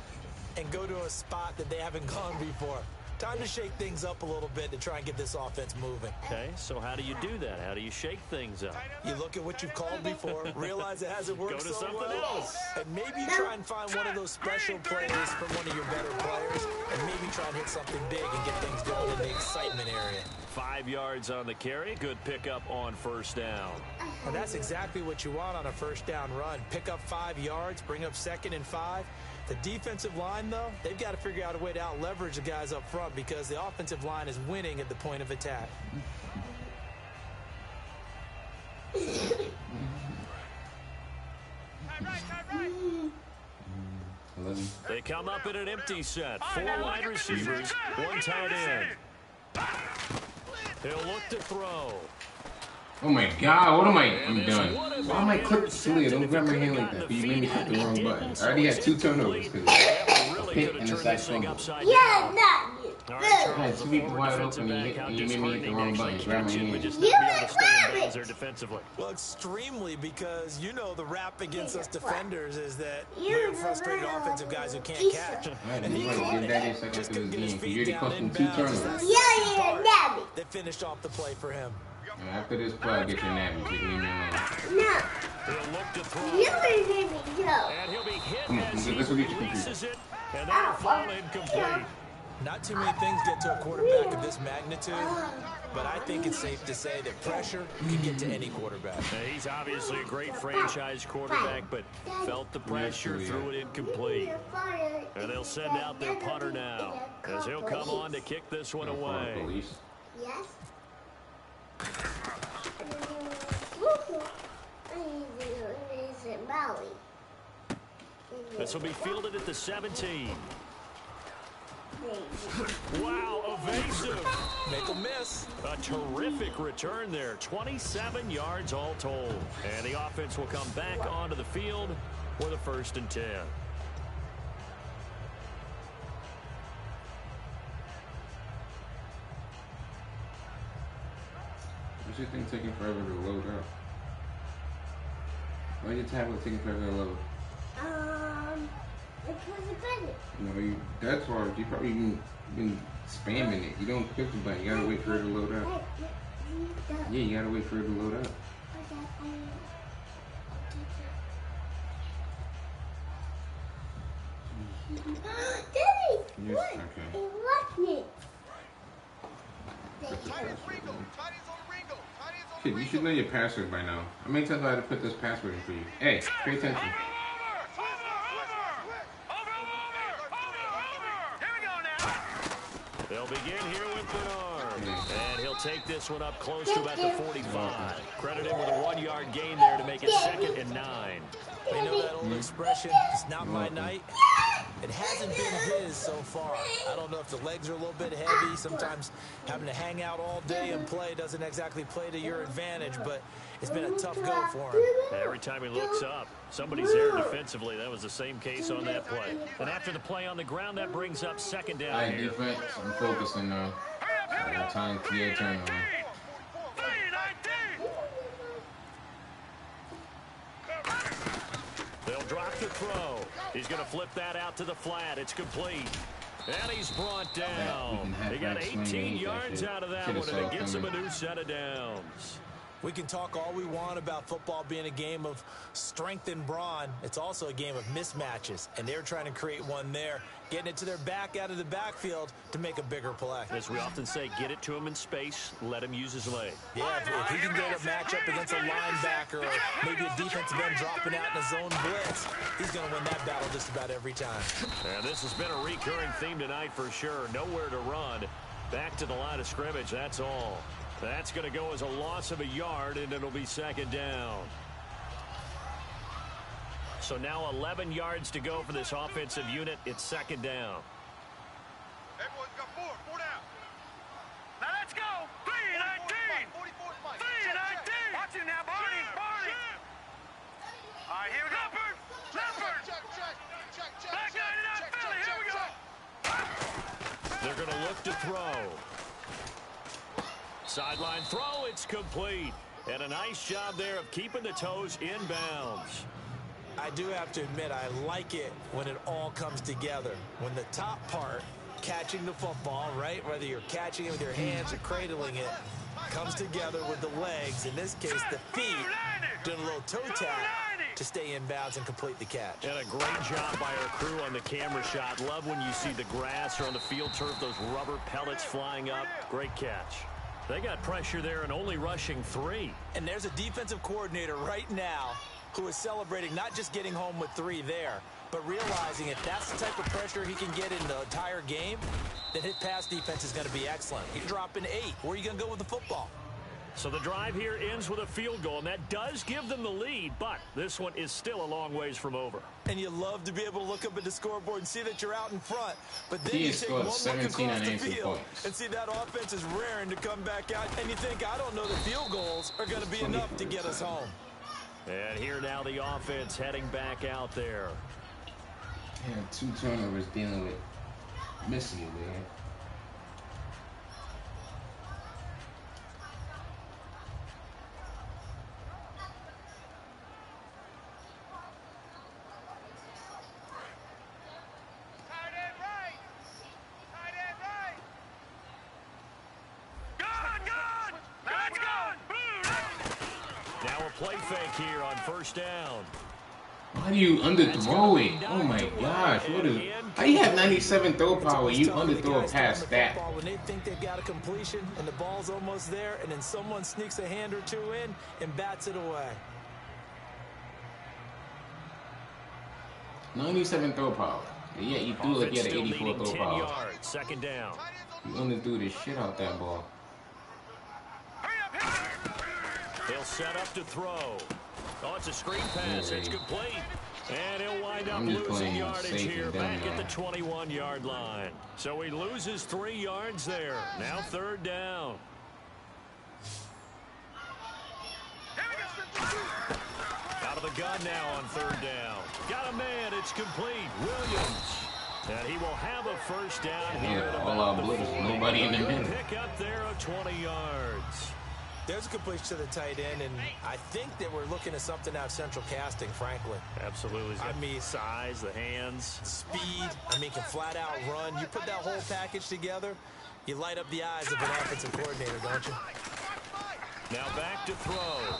and go to a spot that they haven't gone before. Time to shake things up a little bit to try and get this offense moving. Okay, so how do you do that? How do you shake things up? You look at what you've called before, realize it hasn't worked Go to so something well, else. and maybe try and find one of those special plays from one of your better players, and maybe try and hit something big and get things going in the excitement area. 5 yards on the carry. Good pickup on 1st down. And that's exactly what you want on a 1st down run. Pick up 5 yards, bring up 2nd and 5. The defensive line, though, they've got to figure out a way to out-leverage the guys up front because the offensive line is winning at the point of attack. They come up in an empty set. 4 wide receivers, 1 tight end. He'll look to throw. Oh my God, what am I'm done. Why am I click Celia? Don't grab my hand like that. You made me click the wrong button. I already had 2 turnovers because a pick and a sack fumble. Yeah, not you. I had 2 people wide open and you made me hit the wrong button. Grab my hand. Defensively. Well, extremely, because you know the rap against us defenders is that we're frustrated offensive guys who can't catch. And he did that in second after this game. You already cost him 2 turnovers. Yeah, Daddy. They finished off the play for him. After this play, I'll get your nap and take me alone. No. He'll look to throw. You can leave me go. And he'll be hit as he releases it. And that'll fall incomplete. Not too many things get to a quarterback of this magnitude, but I think it's safe to say that pressure can get to any quarterback. Now, he's obviously a great franchise quarterback, but felt the pressure, threw it incomplete. And they'll send out their punter now, as he'll come on to kick this one away. Yes. This will be fielded at the 17. Wow, evasive. Make a miss. A terrific return there. 27 yards all told. And the offense will come back onto the field for the 1st and 10. What's your thing taking forever to load up? Why is your tablet taking forever to load? Because it's better. No, that's hard. You probably been spamming it. You don't click the button. You gotta wait for it to load up. Yeah, you gotta wait for it to load up. Daddy! Yes, What? okay. It locked me. Kid, you should know your password by now. How many times do I have to put this password in for you? Hey, pay attention. They'll begin here with Bernard. And he'll take this one up close to about the 45. Credit him with a 1-yard gain there to make it 2nd and 9. They know that old expression, it's not my night. It hasn't been his so far. I don't know if the legs are a little bit heavy. Sometimes having to hang out all day and play doesn't exactly play to your advantage, but it's been a tough go for him. Every time he looks up, somebody's there defensively. That was the same case on that play. And after the play on the ground, that brings up 2nd down. All right, here. defense, I'm focusing now. I got time to your turn. He's going to flip that out to the flat. It's complete. And he's brought down. He got 18 yards out of that one, and it gets him a new set of downs. We can talk all we want about football being a game of strength and brawn. It's also a game of mismatches, and they're trying to create one there, getting it to their back out of the backfield to make a bigger play. As we often say, get it to him in space, let him use his leg. Yeah, if he can get a matchup against a linebacker or maybe a defensive end dropping out in a zone blitz, he's going to win that battle just about every time. And this has been a recurring theme tonight for sure. Nowhere to run. Back to the line of scrimmage, that's all. That's going to go as a loss of a yard, and it'll be second down. So now 11 yards to go for this offensive unit. It's second down. Everyone's got four down. Now let's go. 3-19. 3-19. Watch it now, Barney. All right, here we go. Leopard. Check. Back 99 Philly. Here we go. They're going to look to throw. Sideline throw, it's complete. And a nice job there of keeping the toes inbounds. I do have to admit, I like it when it all comes together. When the top part, catching the football, right, whether you're catching it with your hands or cradling it, comes together with the legs, in this case the feet, doing a little toe tap to stay inbounds and complete the catch. And a great job by our crew on the camera shot. Love when you see the grass or on the field turf, those rubber pellets flying up. Great catch. They got pressure there and only rushing 3. And there's a defensive coordinator right now who is celebrating not just getting home with 3 there, but realizing if that's the type of pressure he can get in the entire game, then his pass defense is going to be excellent. You're dropping 8. Where are you going to go with the football? So the drive here ends with a field goal, and that does give them the lead, but this one is still a long ways from over. And you love to be able to look up at the scoreboard and see that you're out in front, but then He you take one look across the field and see that offense is raring to come back out, and you think, I don't know, the field goals are going to be enough to get us home. And here now the offense heading back out there. Yeah, 2 turnovers dealing with missing it, man. Play fake here on first down. Why do you underthrow it? Oh my gosh, what is? How do you have 97 throw power? You underthrow past that. When they think they've got a completion and the ball's almost there, and then someone sneaks a hand or 2 in and bats it away. 97 throw power. Yeah, you threw like you had an 84 throw power. Yards, second down. You underthrew the shit out that ball. He'll set up to throw. Oh, it's a screen pass. It's complete. And he'll wind up losing yardage here back at the 21-yard line. So he loses 3 yards there. Now third down. Out of the gun now on third down. Got a man. It's complete. Williams. And he will have a first down here at about the 40. Nobody in the middle. Pick up there of 20 yards. There's a completion to the tight end, and I think that we're looking at something out of central casting, frankly. Absolutely. I mean, size, the hands. Speed. I mean, can flat out run. You put that whole package together, you light up the eyes of an offensive coordinator, don't you? Now back to throw.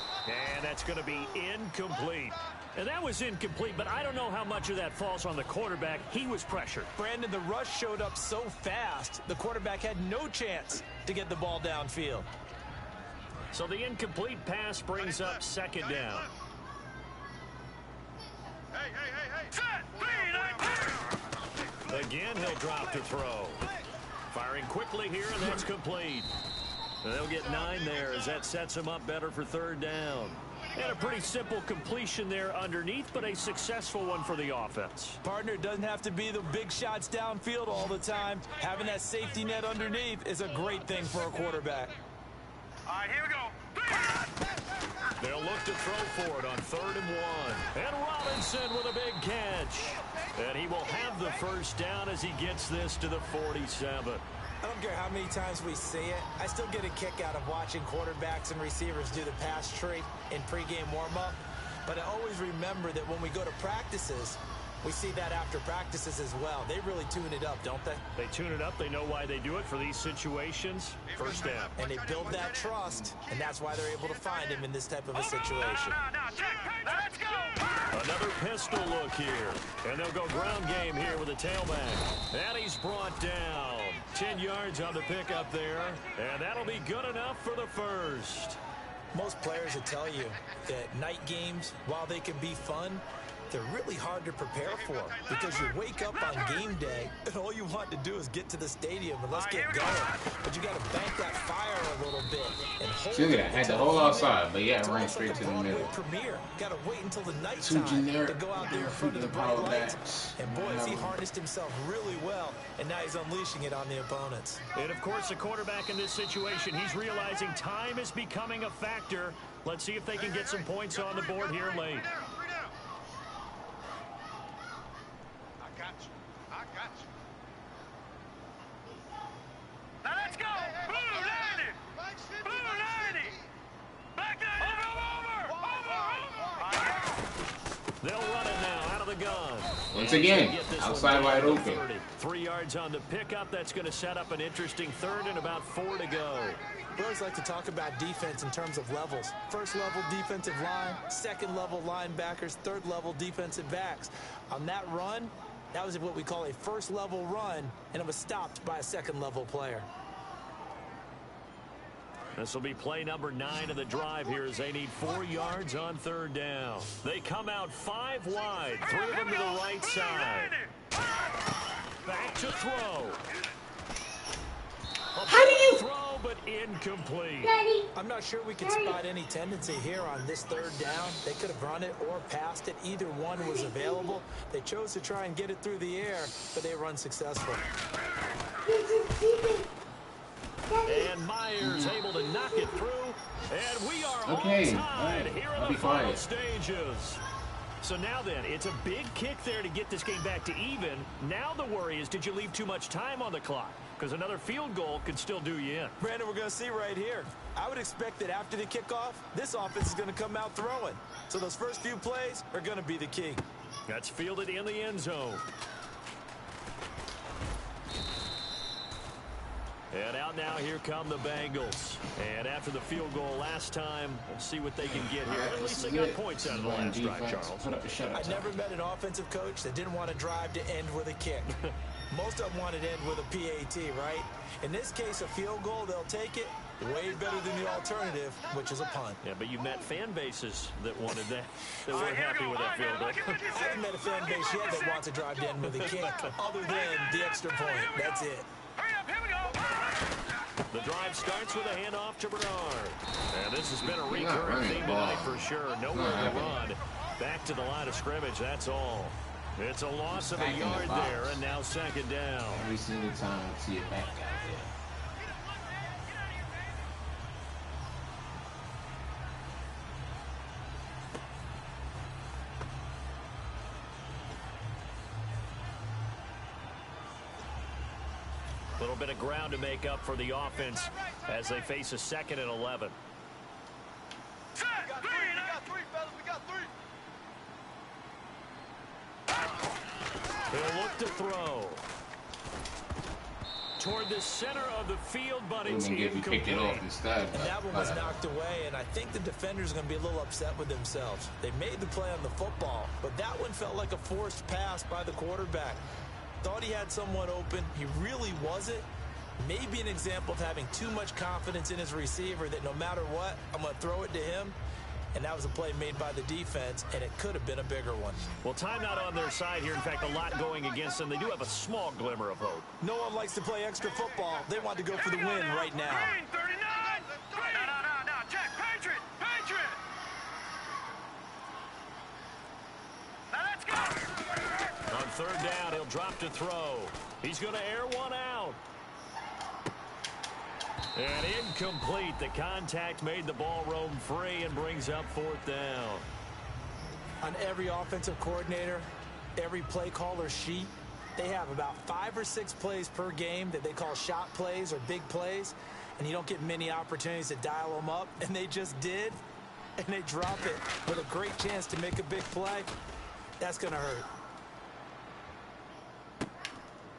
And that's going to be incomplete. And that was incomplete, but I don't know how much of that falls on the quarterback. He was pressured. Brandon, the rush showed up so fast, the quarterback had no chance to get the ball downfield. So the incomplete pass brings up second down. Again, he'll drop to throw. Firing quickly here, and that's complete. They'll get 9 there as that sets him up better for third down. And a pretty simple completion there underneath, but a successful one for the offense. Partner, doesn't have to be the big shots downfield all the time. Having that safety net underneath is a great thing for a quarterback. All right, here we go. They'll look to throw for it on 3rd and 1. And Robinson with a big catch. And he will have the first down as he gets this to the 47. I don't care how many times we see it. I still get a kick out of watching quarterbacks and receivers do the pass tree in pregame warm-up. But I always remember that when we go to practices, We see that after practices as well. They really tune it up, don't they? They tune it up. They know why they do it for these situations. First down. And they build that trust, and that's why they're able to find him in this type of a situation. Let's go. Another pistol look here. And they'll go ground game here with a tailback. And he's brought down. 10 yards on the pickup there. And that'll be good enough for the first. Most players will tell you that night games, while they can be fun, they're really hard to prepare for because you wake up on game day and all you want to do is get to the stadium and let's get going. But you got to bank that fire a little bit and hold Look at that. Had the whole outside, but yeah, ran straight to the middle. Premiere. Got to wait until the night Too time generic. to go out there in front of the bright Power lights. backs. And boy, has he harnessed himself really well, and now he's unleashing it on the opponents. And of course, the quarterback in this situation, he's realizing time is becoming a factor. Let's see if they can get some points on the board here late. Now let's go. Blue 90. Blue 90. Back over. They'll run it now out of the gun. Once again, outside wide open. 3 yards on the pickup. That's going to set up an interesting third and about 4 to go. We always like to talk about defense in terms of levels. First level defensive line, second level linebackers, third level defensive backs. On that run, that was what we call a first level run, and it was stopped by a second level player. This will be play number 9 of the drive here as they need 4 yards on third down. They come out 5 wide, 3 of them to the right side. Back to throw. How do you Throw, but incomplete. I'm not sure we can spot any tendency here on this third down. They could have run it or passed it. Either one was available. They chose to try and get it through the air, but they were unsuccessful. And Myers able to knock it through. And we are all tied right. here I'll in be the final quiet. stages. So now then, it's a big kick there to get this game back to even. Now the worry is, did you leave too much time on the clock? Because another field goal could still do you in. Brandon, we're going to see right here. I would expect that after the kickoff, this offense is going to come out throwing. So those first few plays are going to be the key. That's fielded in the end zone. And out now, here come the Bengals. And after the field goal last time, we'll see what they can get here. At least they got points out of the last drive, Charles. I never met an offensive coach that didn't want to drive to end with a kick. Most of them wanted to end with a PAT, right? In this case, a field goal, they'll take it. Way better than the alternative, which is a punt. Yeah, but you've met fan bases that wanted that, that weren't happy with that field goal. I haven't met a fan base yet that wants to drive to end with a kick, other than the extra point. That's it. Hurry up, here we go. The drive starts with a handoff to Bernard. And this has been a recurring theme tonight for sure. Nowhere to run. Back to the line of scrimmage, that's all. It's a loss of a yard there, and now second down. Every single time I see it back out there. A little bit of ground to make up for the offense as they face a 2nd and 11. Set, we got three, fellas, we got 3. He'll look to throw. Toward the center of the field, but it's incomplete. Pick it off instead. And that one was knocked away, and I think the defenders are going to be a little upset with themselves. They made the play on the football, but that one felt like a forced pass by the quarterback. Thought he had someone open. He really wasn't. Maybe an example of having too much confidence in his receiver that no matter what, I'm going to throw it to him. And that was a play made by the defense, and it could have been a bigger one. Well, time not on their side here. In fact, a lot going against them. They do have a small glimmer of hope. No one likes to play extra football. They want to go for the win right now. Green, 39. No, check, Patriot. Now let's go. On third down, he'll drop to throw. He's going to air one out. And incomplete. The contact made the ball roam free and brings up 4th down. On every offensive coordinator, every play caller sheet, they have about 5 or 6 plays per game that they call shot plays or big plays, and you don't get many opportunities to dial them up, and they just did, and they drop it with a great chance to make a big play. That's going to hurt.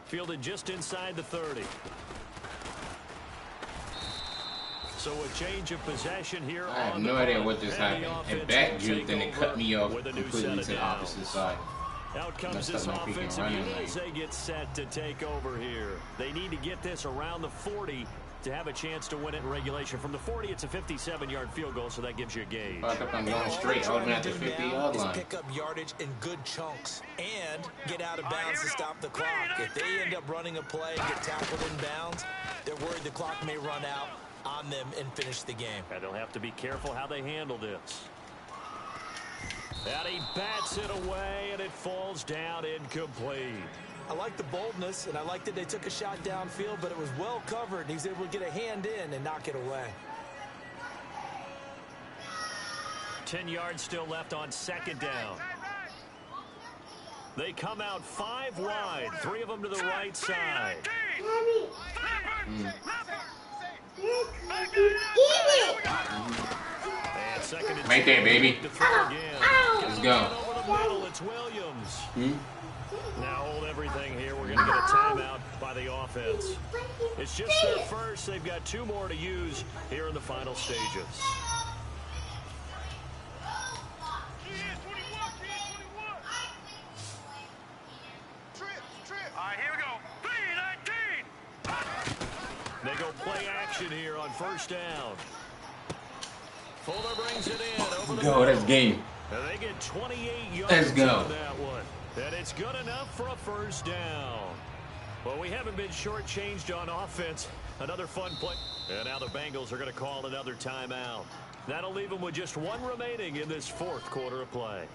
Fielded just inside the 30. So a change of possession here. I have no idea what just happened. It back juked and it cut me off completely to the opposite side. Out comes this offensive unit as they get set to take over here. They need to get this around the 40 to have a chance to win it in regulation. From the 40, it's a 57-yard field goal, so that gives you a gauge. Fuck up, I'm going straight, holding at the 50-yard line. Pick up yardage in good chunks and get out of bounds to stop the clock. If they end up running a play and get tackled in bounds, they're worried the clock may run out on them and finish the game. And they'll have to be careful how they handle this. And he bats it away, and it falls down incomplete. I like the boldness, and I like that they took a shot downfield, but it was well covered, and he's able to get a hand in and knock it away. 10 yards still left on second down. They come out 5 wide, 3 of them to the right side. And second and right there, baby. Let's go. Over the middle, it's Williams. Now hold everything here. We're going to get a timeout by the offense. It's just their first. They've got 2 more to use here in the final stages. All right, here we go. 3-19. They go play action here on first down. Fuller brings it in. Over the Go, that's game. And they get 28 yards Let's go. on that one. And it's good enough for a first down. Well, we haven't been shortchanged on offense. Another fun play. And now the Bengals are going to call another timeout. That'll leave them with just 1 remaining in this 4th quarter of play.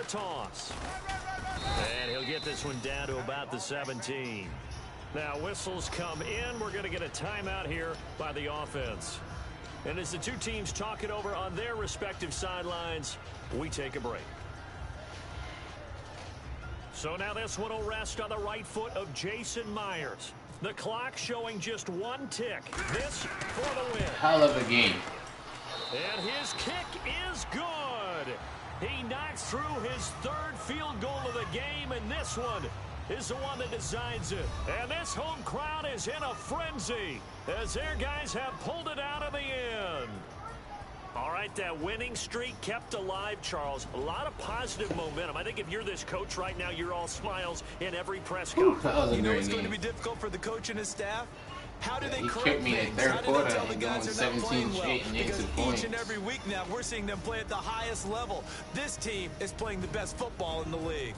Toss. And he'll get this one down to about the 17. Now whistles come in. We're going to get a timeout here by the offense. And as the 2 teams talk it over on their respective sidelines, we take a break. So now this one will rest on the right foot of Jason Myers. The clock showing just 1 tick. This for the win. Hell of a game. And his kick is good. He knocks through his 3rd field goal of the game, and this one is the one that decides it. And this home crowd is in a frenzy as their guys have pulled it out of the end. All right, that winning streak kept alive, Charles. A lot of positive momentum. I think if you're this coach right now, you're all smiles in every press conference. You know it's going to be difficult for the coach and his staff? How do they correct me in the 3rd quarter and going 17 straight and into points. Each and every week now, we're seeing them play at the highest level. This team is playing the best football in the league.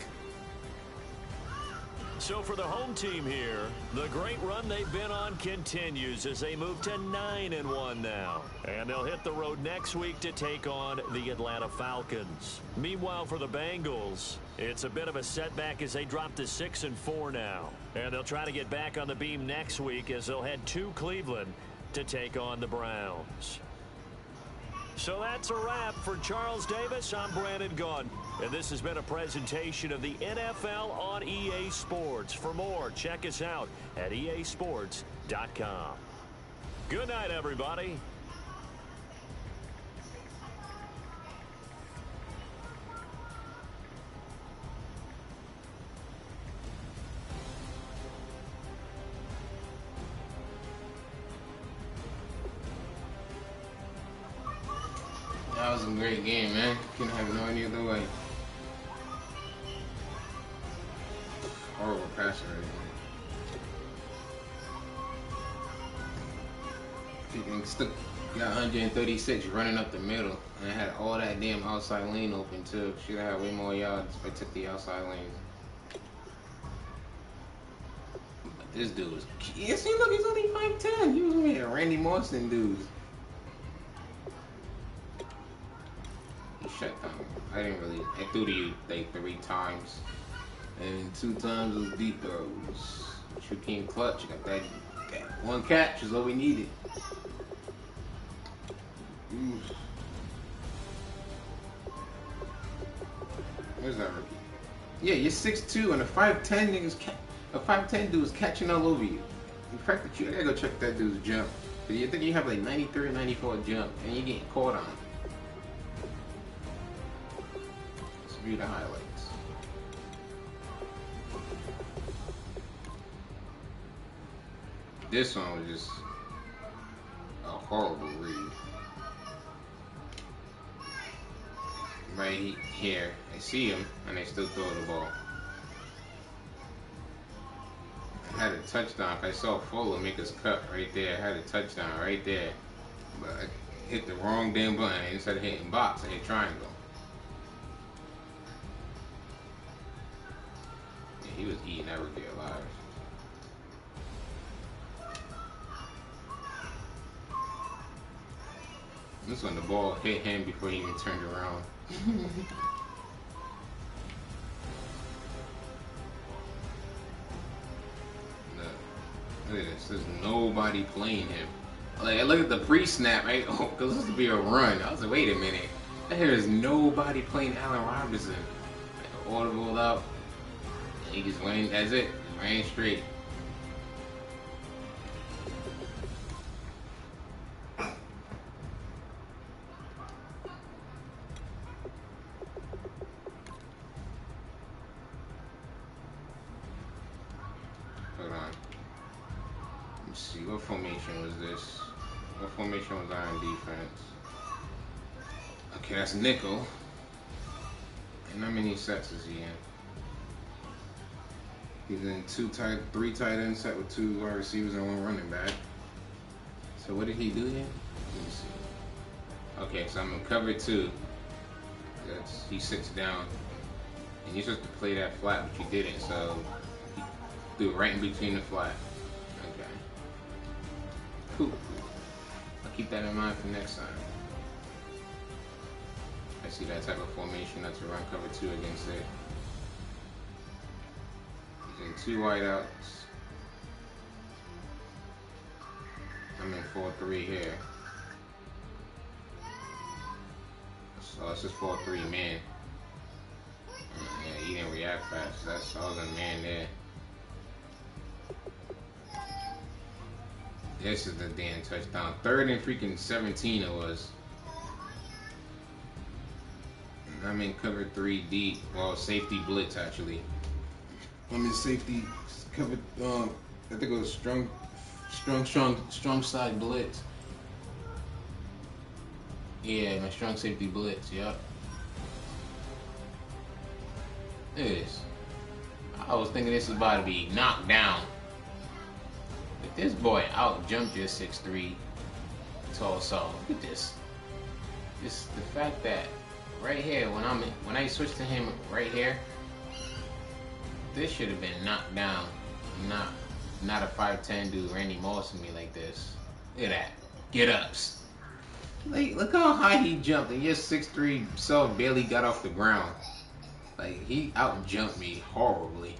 So for the home team here, the great run they've been on continues as they move to 9-1 now. And they'll hit the road next week to take on the Atlanta Falcons. Meanwhile, for the Bengals, it's a bit of a setback as they drop to 6-4 now. And they'll try to get back on the beam next week as they'll head to Cleveland to take on the Browns. So that's a wrap. For Charles Davis, I'm Brandon Gaudin. And this has been a presentation of the NFL on EA Sports. For more, check us out at easports.com. Good night, everybody. That was a great game, man. Couldn't have no any other way. Horrible passer right now. He still got 136 running up the middle, and I had all that damn outside lane open too. Should have had way more yards if I took the outside lanes. But this dude was, yeah, see, look, he's only 5'10". He was with Randy Moss and dudes. shutdown. I threw to you like 3 times. And 2 times was deep throws. You came clutch. Got that 1 catch is all we needed. Oof. Where's that rookie? Yeah, you're 6'2" and a 5'10" nigga's a 5'10" dude is catching all over you. In fact, I gotta go check that dude's jump. Cause you think you have like 93, 94 jump, and you're getting caught on. Let's view the highlights. This one was just a horrible read. Right here, I see him, and they still throw the ball. I had a touchdown. If I saw Fuller make his cut right there, I had a touchdown right there. But I hit the wrong damn button. Instead of hitting box, I hit triangle. Yeah, he was eating that rookie alive. This one, the ball hit him before he even turned around. Look at this. There's nobody playing him. Like, I look at the pre-snap, right? Oh, because this would be a run. I was like, wait a minute. There's nobody playing Allen Robinson. Like, audible up. He just went. That's it. Ran straight. See, what formation was this? What formation was I in defense? Okay, that's nickel. And how many sets is he in? He's in 3 tight end set with 2 wide receivers and 1 running back. So what did he do here? Let me see. Okay, so I'm in cover 2. He sits down. And you're supposed to play that flat, but you didn't, so he threw it right in between the flat. Cool. I'll keep that in mind for next time. I see that type of formation, that's a run cover 2 against it. He's in 2 wideouts. I'm in 4-3 here. So it's just 4-3 man. Yeah, he didn't react fast. I was a man there. This is the damn touchdown. 3rd and freaking 17 it was. And I'm in cover 3 deep. Well, safety blitz actually. I'm in safety cover. I think it was strong side blitz. Yeah, my strong safety blitz. Yep. Look at this. I was thinking this was about to be knocked down. This boy out jumped your 6'3" tall soul. Look at this. This the fact that right here when I switched to him right here, this should have been knocked down. Not a 5'10" dude Randy Moss me like this. Look at that. Get ups. Like, look how high he jumped, and your 6'3" self barely got off the ground. Like, he out jumped me horribly.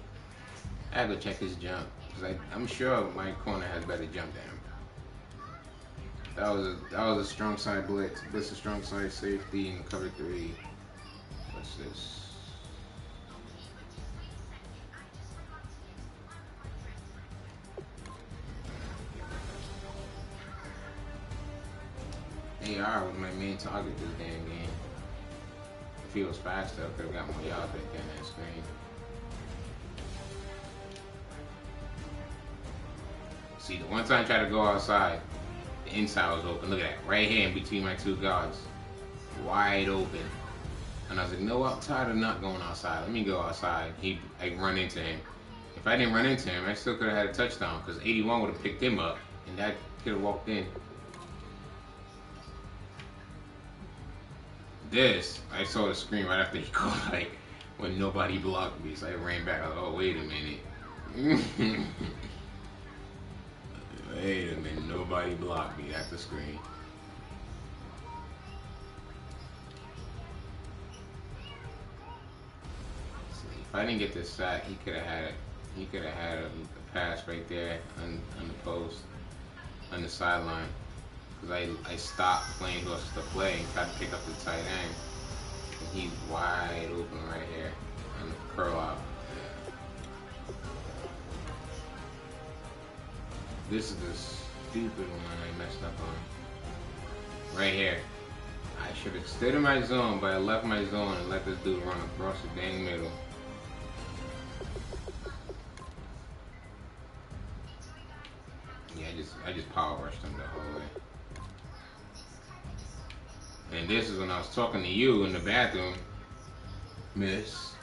I gotta go check his jump. I'm sure my corner has better jump than him. That was a strong side blitz. Blitz a strong side safety and cover 3. What's this? AR was my main target this damn game. If he was faster, I could have got more yards right there in that screen. See, the one time I tried to go outside, the inside was open. Look at that. Right here in between my 2 guards. Wide open. And I was like, no, I'm tired of not going outside. Let me go outside. I run into him. If I didn't run into him, I still could have had a touchdown because 81 would have picked him up. And that could have walked in. This, I saw the screen right after he called, like, when nobody blocked me. So I ran back. I was like, oh, wait a minute. Wait a minute, nobody blocked me. That's the screen. If I didn't get this sack, he could have had it. He could have had a pass right there on the post, on the sideline. Because I stopped playing who else to play and tried to pick up the tight end. And he's wide open right here on the curl out. This is the stupid one I messed up on. Right here. I should have stood in my zone, but I left my zone and let this dude run across the dang middle. Yeah, I just power rushed him the whole way. And this is when I was talking to you in the bathroom, miss.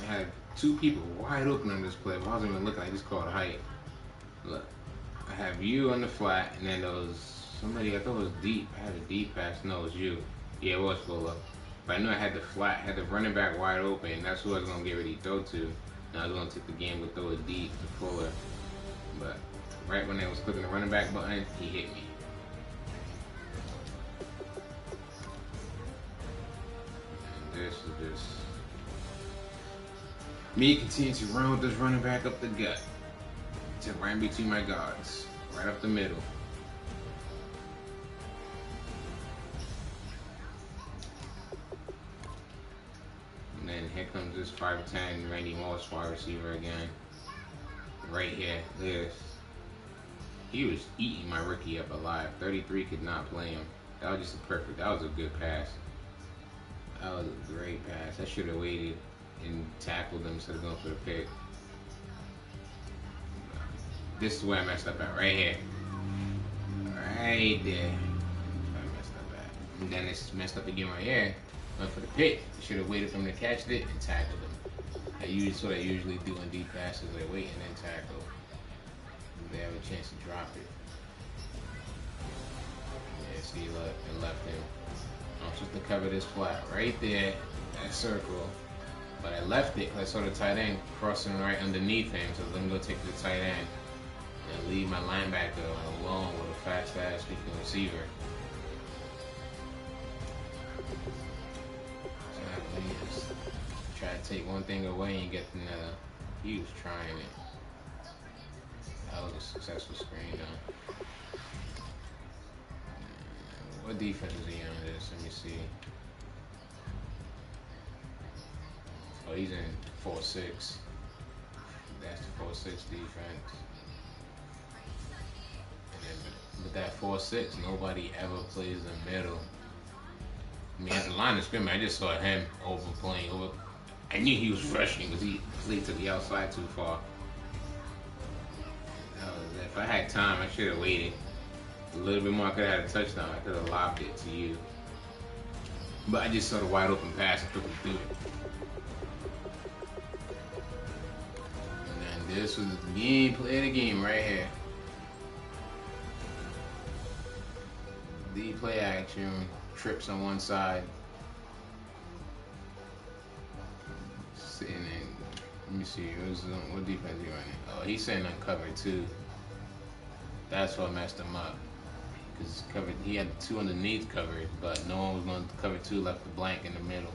I had two people wide open on this play, but I wasn't even looking. I just called height. Look, I have you on the flat, and then there was somebody, I thought it was deep. I had a deep pass. No, it was you. Yeah, it was Fuller. But I knew I had the flat, had the running back wide open, and that's who I was going to get ready to throw to. And I was going to take the game with throw it deep to Fuller. But right when I was clicking the running back button, he hit me. And this is just me continue to run with this running back up the gut. To right in between my guards. Right up the middle. And then here comes this 5'10" Randy Moss wide receiver again. Right here. Look at this. He was eating my rookie up alive. 33 could not play him. That was just a perfect. That was a good pass. That was a great pass. I should have waited and tackled him instead of going for the pick. This is where I messed up at. Right here. Right there. I messed up at. And then it's messed up again right here. Went for the pick. I should have waited for him to catch it and tackled him. That's what I usually do in deep passes. I wait and then tackle. They have a chance to drop it. Yeah, see, look, it left him. I'm supposed to cover this flat right there, that circle. But I left it because I saw the tight end crossing right underneath him, so let me go take the tight end and leave my linebacker alone with a fast-ass freaking receiver. So try to take one thing away and get another. He was trying it. That was a successful screen though. What defense is he on this? Let me see. Oh, he's in 4-6. That's the 4-6 defense. And then with that 4-6, nobody ever plays the middle. I mean, at the line of scrimmage, I just saw him overplaying. I knew he was rushing because he played to the outside too far. If I had time, I should have waited a little bit more. I could have had a touchdown. I could have lobbed it to you. But I just saw the wide open pass and took him through it. And then this was the game, play of the game right here. The play action, trips on one side. Sitting in, let me see, what defense he running? Oh, he's sitting on cover 2. That's what messed him up. Because he had 2 underneath covered, but no one was going to cover 2, left the blank in the middle.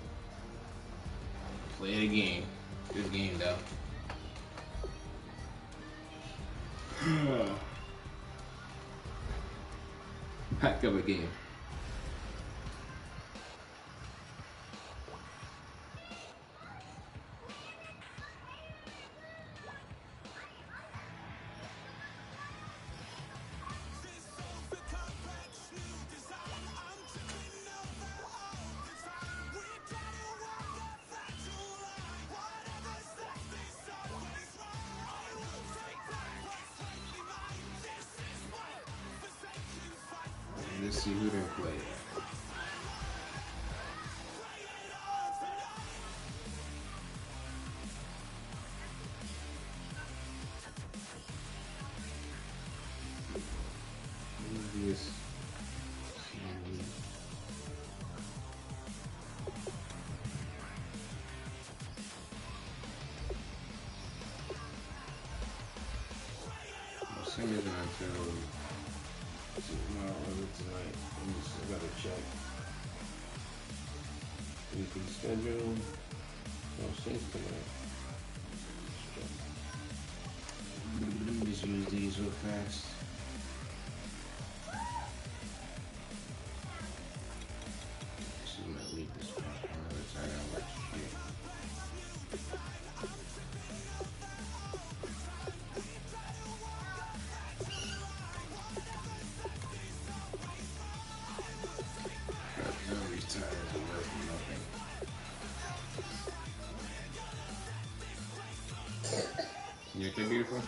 Play the game. Good game, though. Heck of a game. Let's see who they play. Yes. Sing it until tomorrow or tonight. I gotta check. Weekly schedule. No, sing tonight. use these real fast. This is my weakest spot. I gotta watch shit. None of these tires are worth nothing. You okay, beautiful?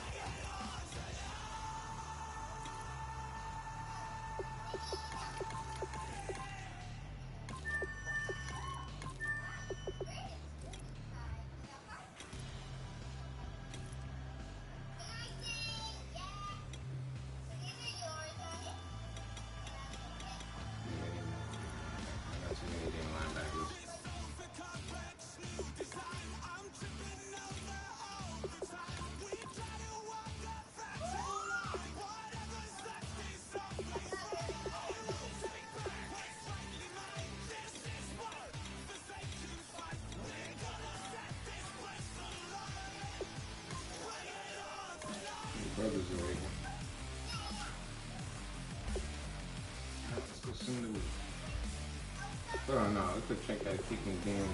Brothers already. Let's go soon to me. Oh no, let's go check that kicking damn.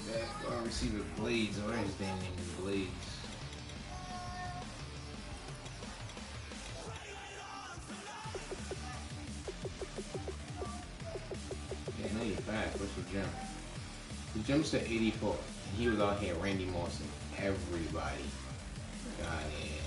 That receiver Blades, or his damn name is Blades. Yeah, now you're fast. What's the jump? The jump's at 84. He was out here, Randy Moss and everybody. God, yeah.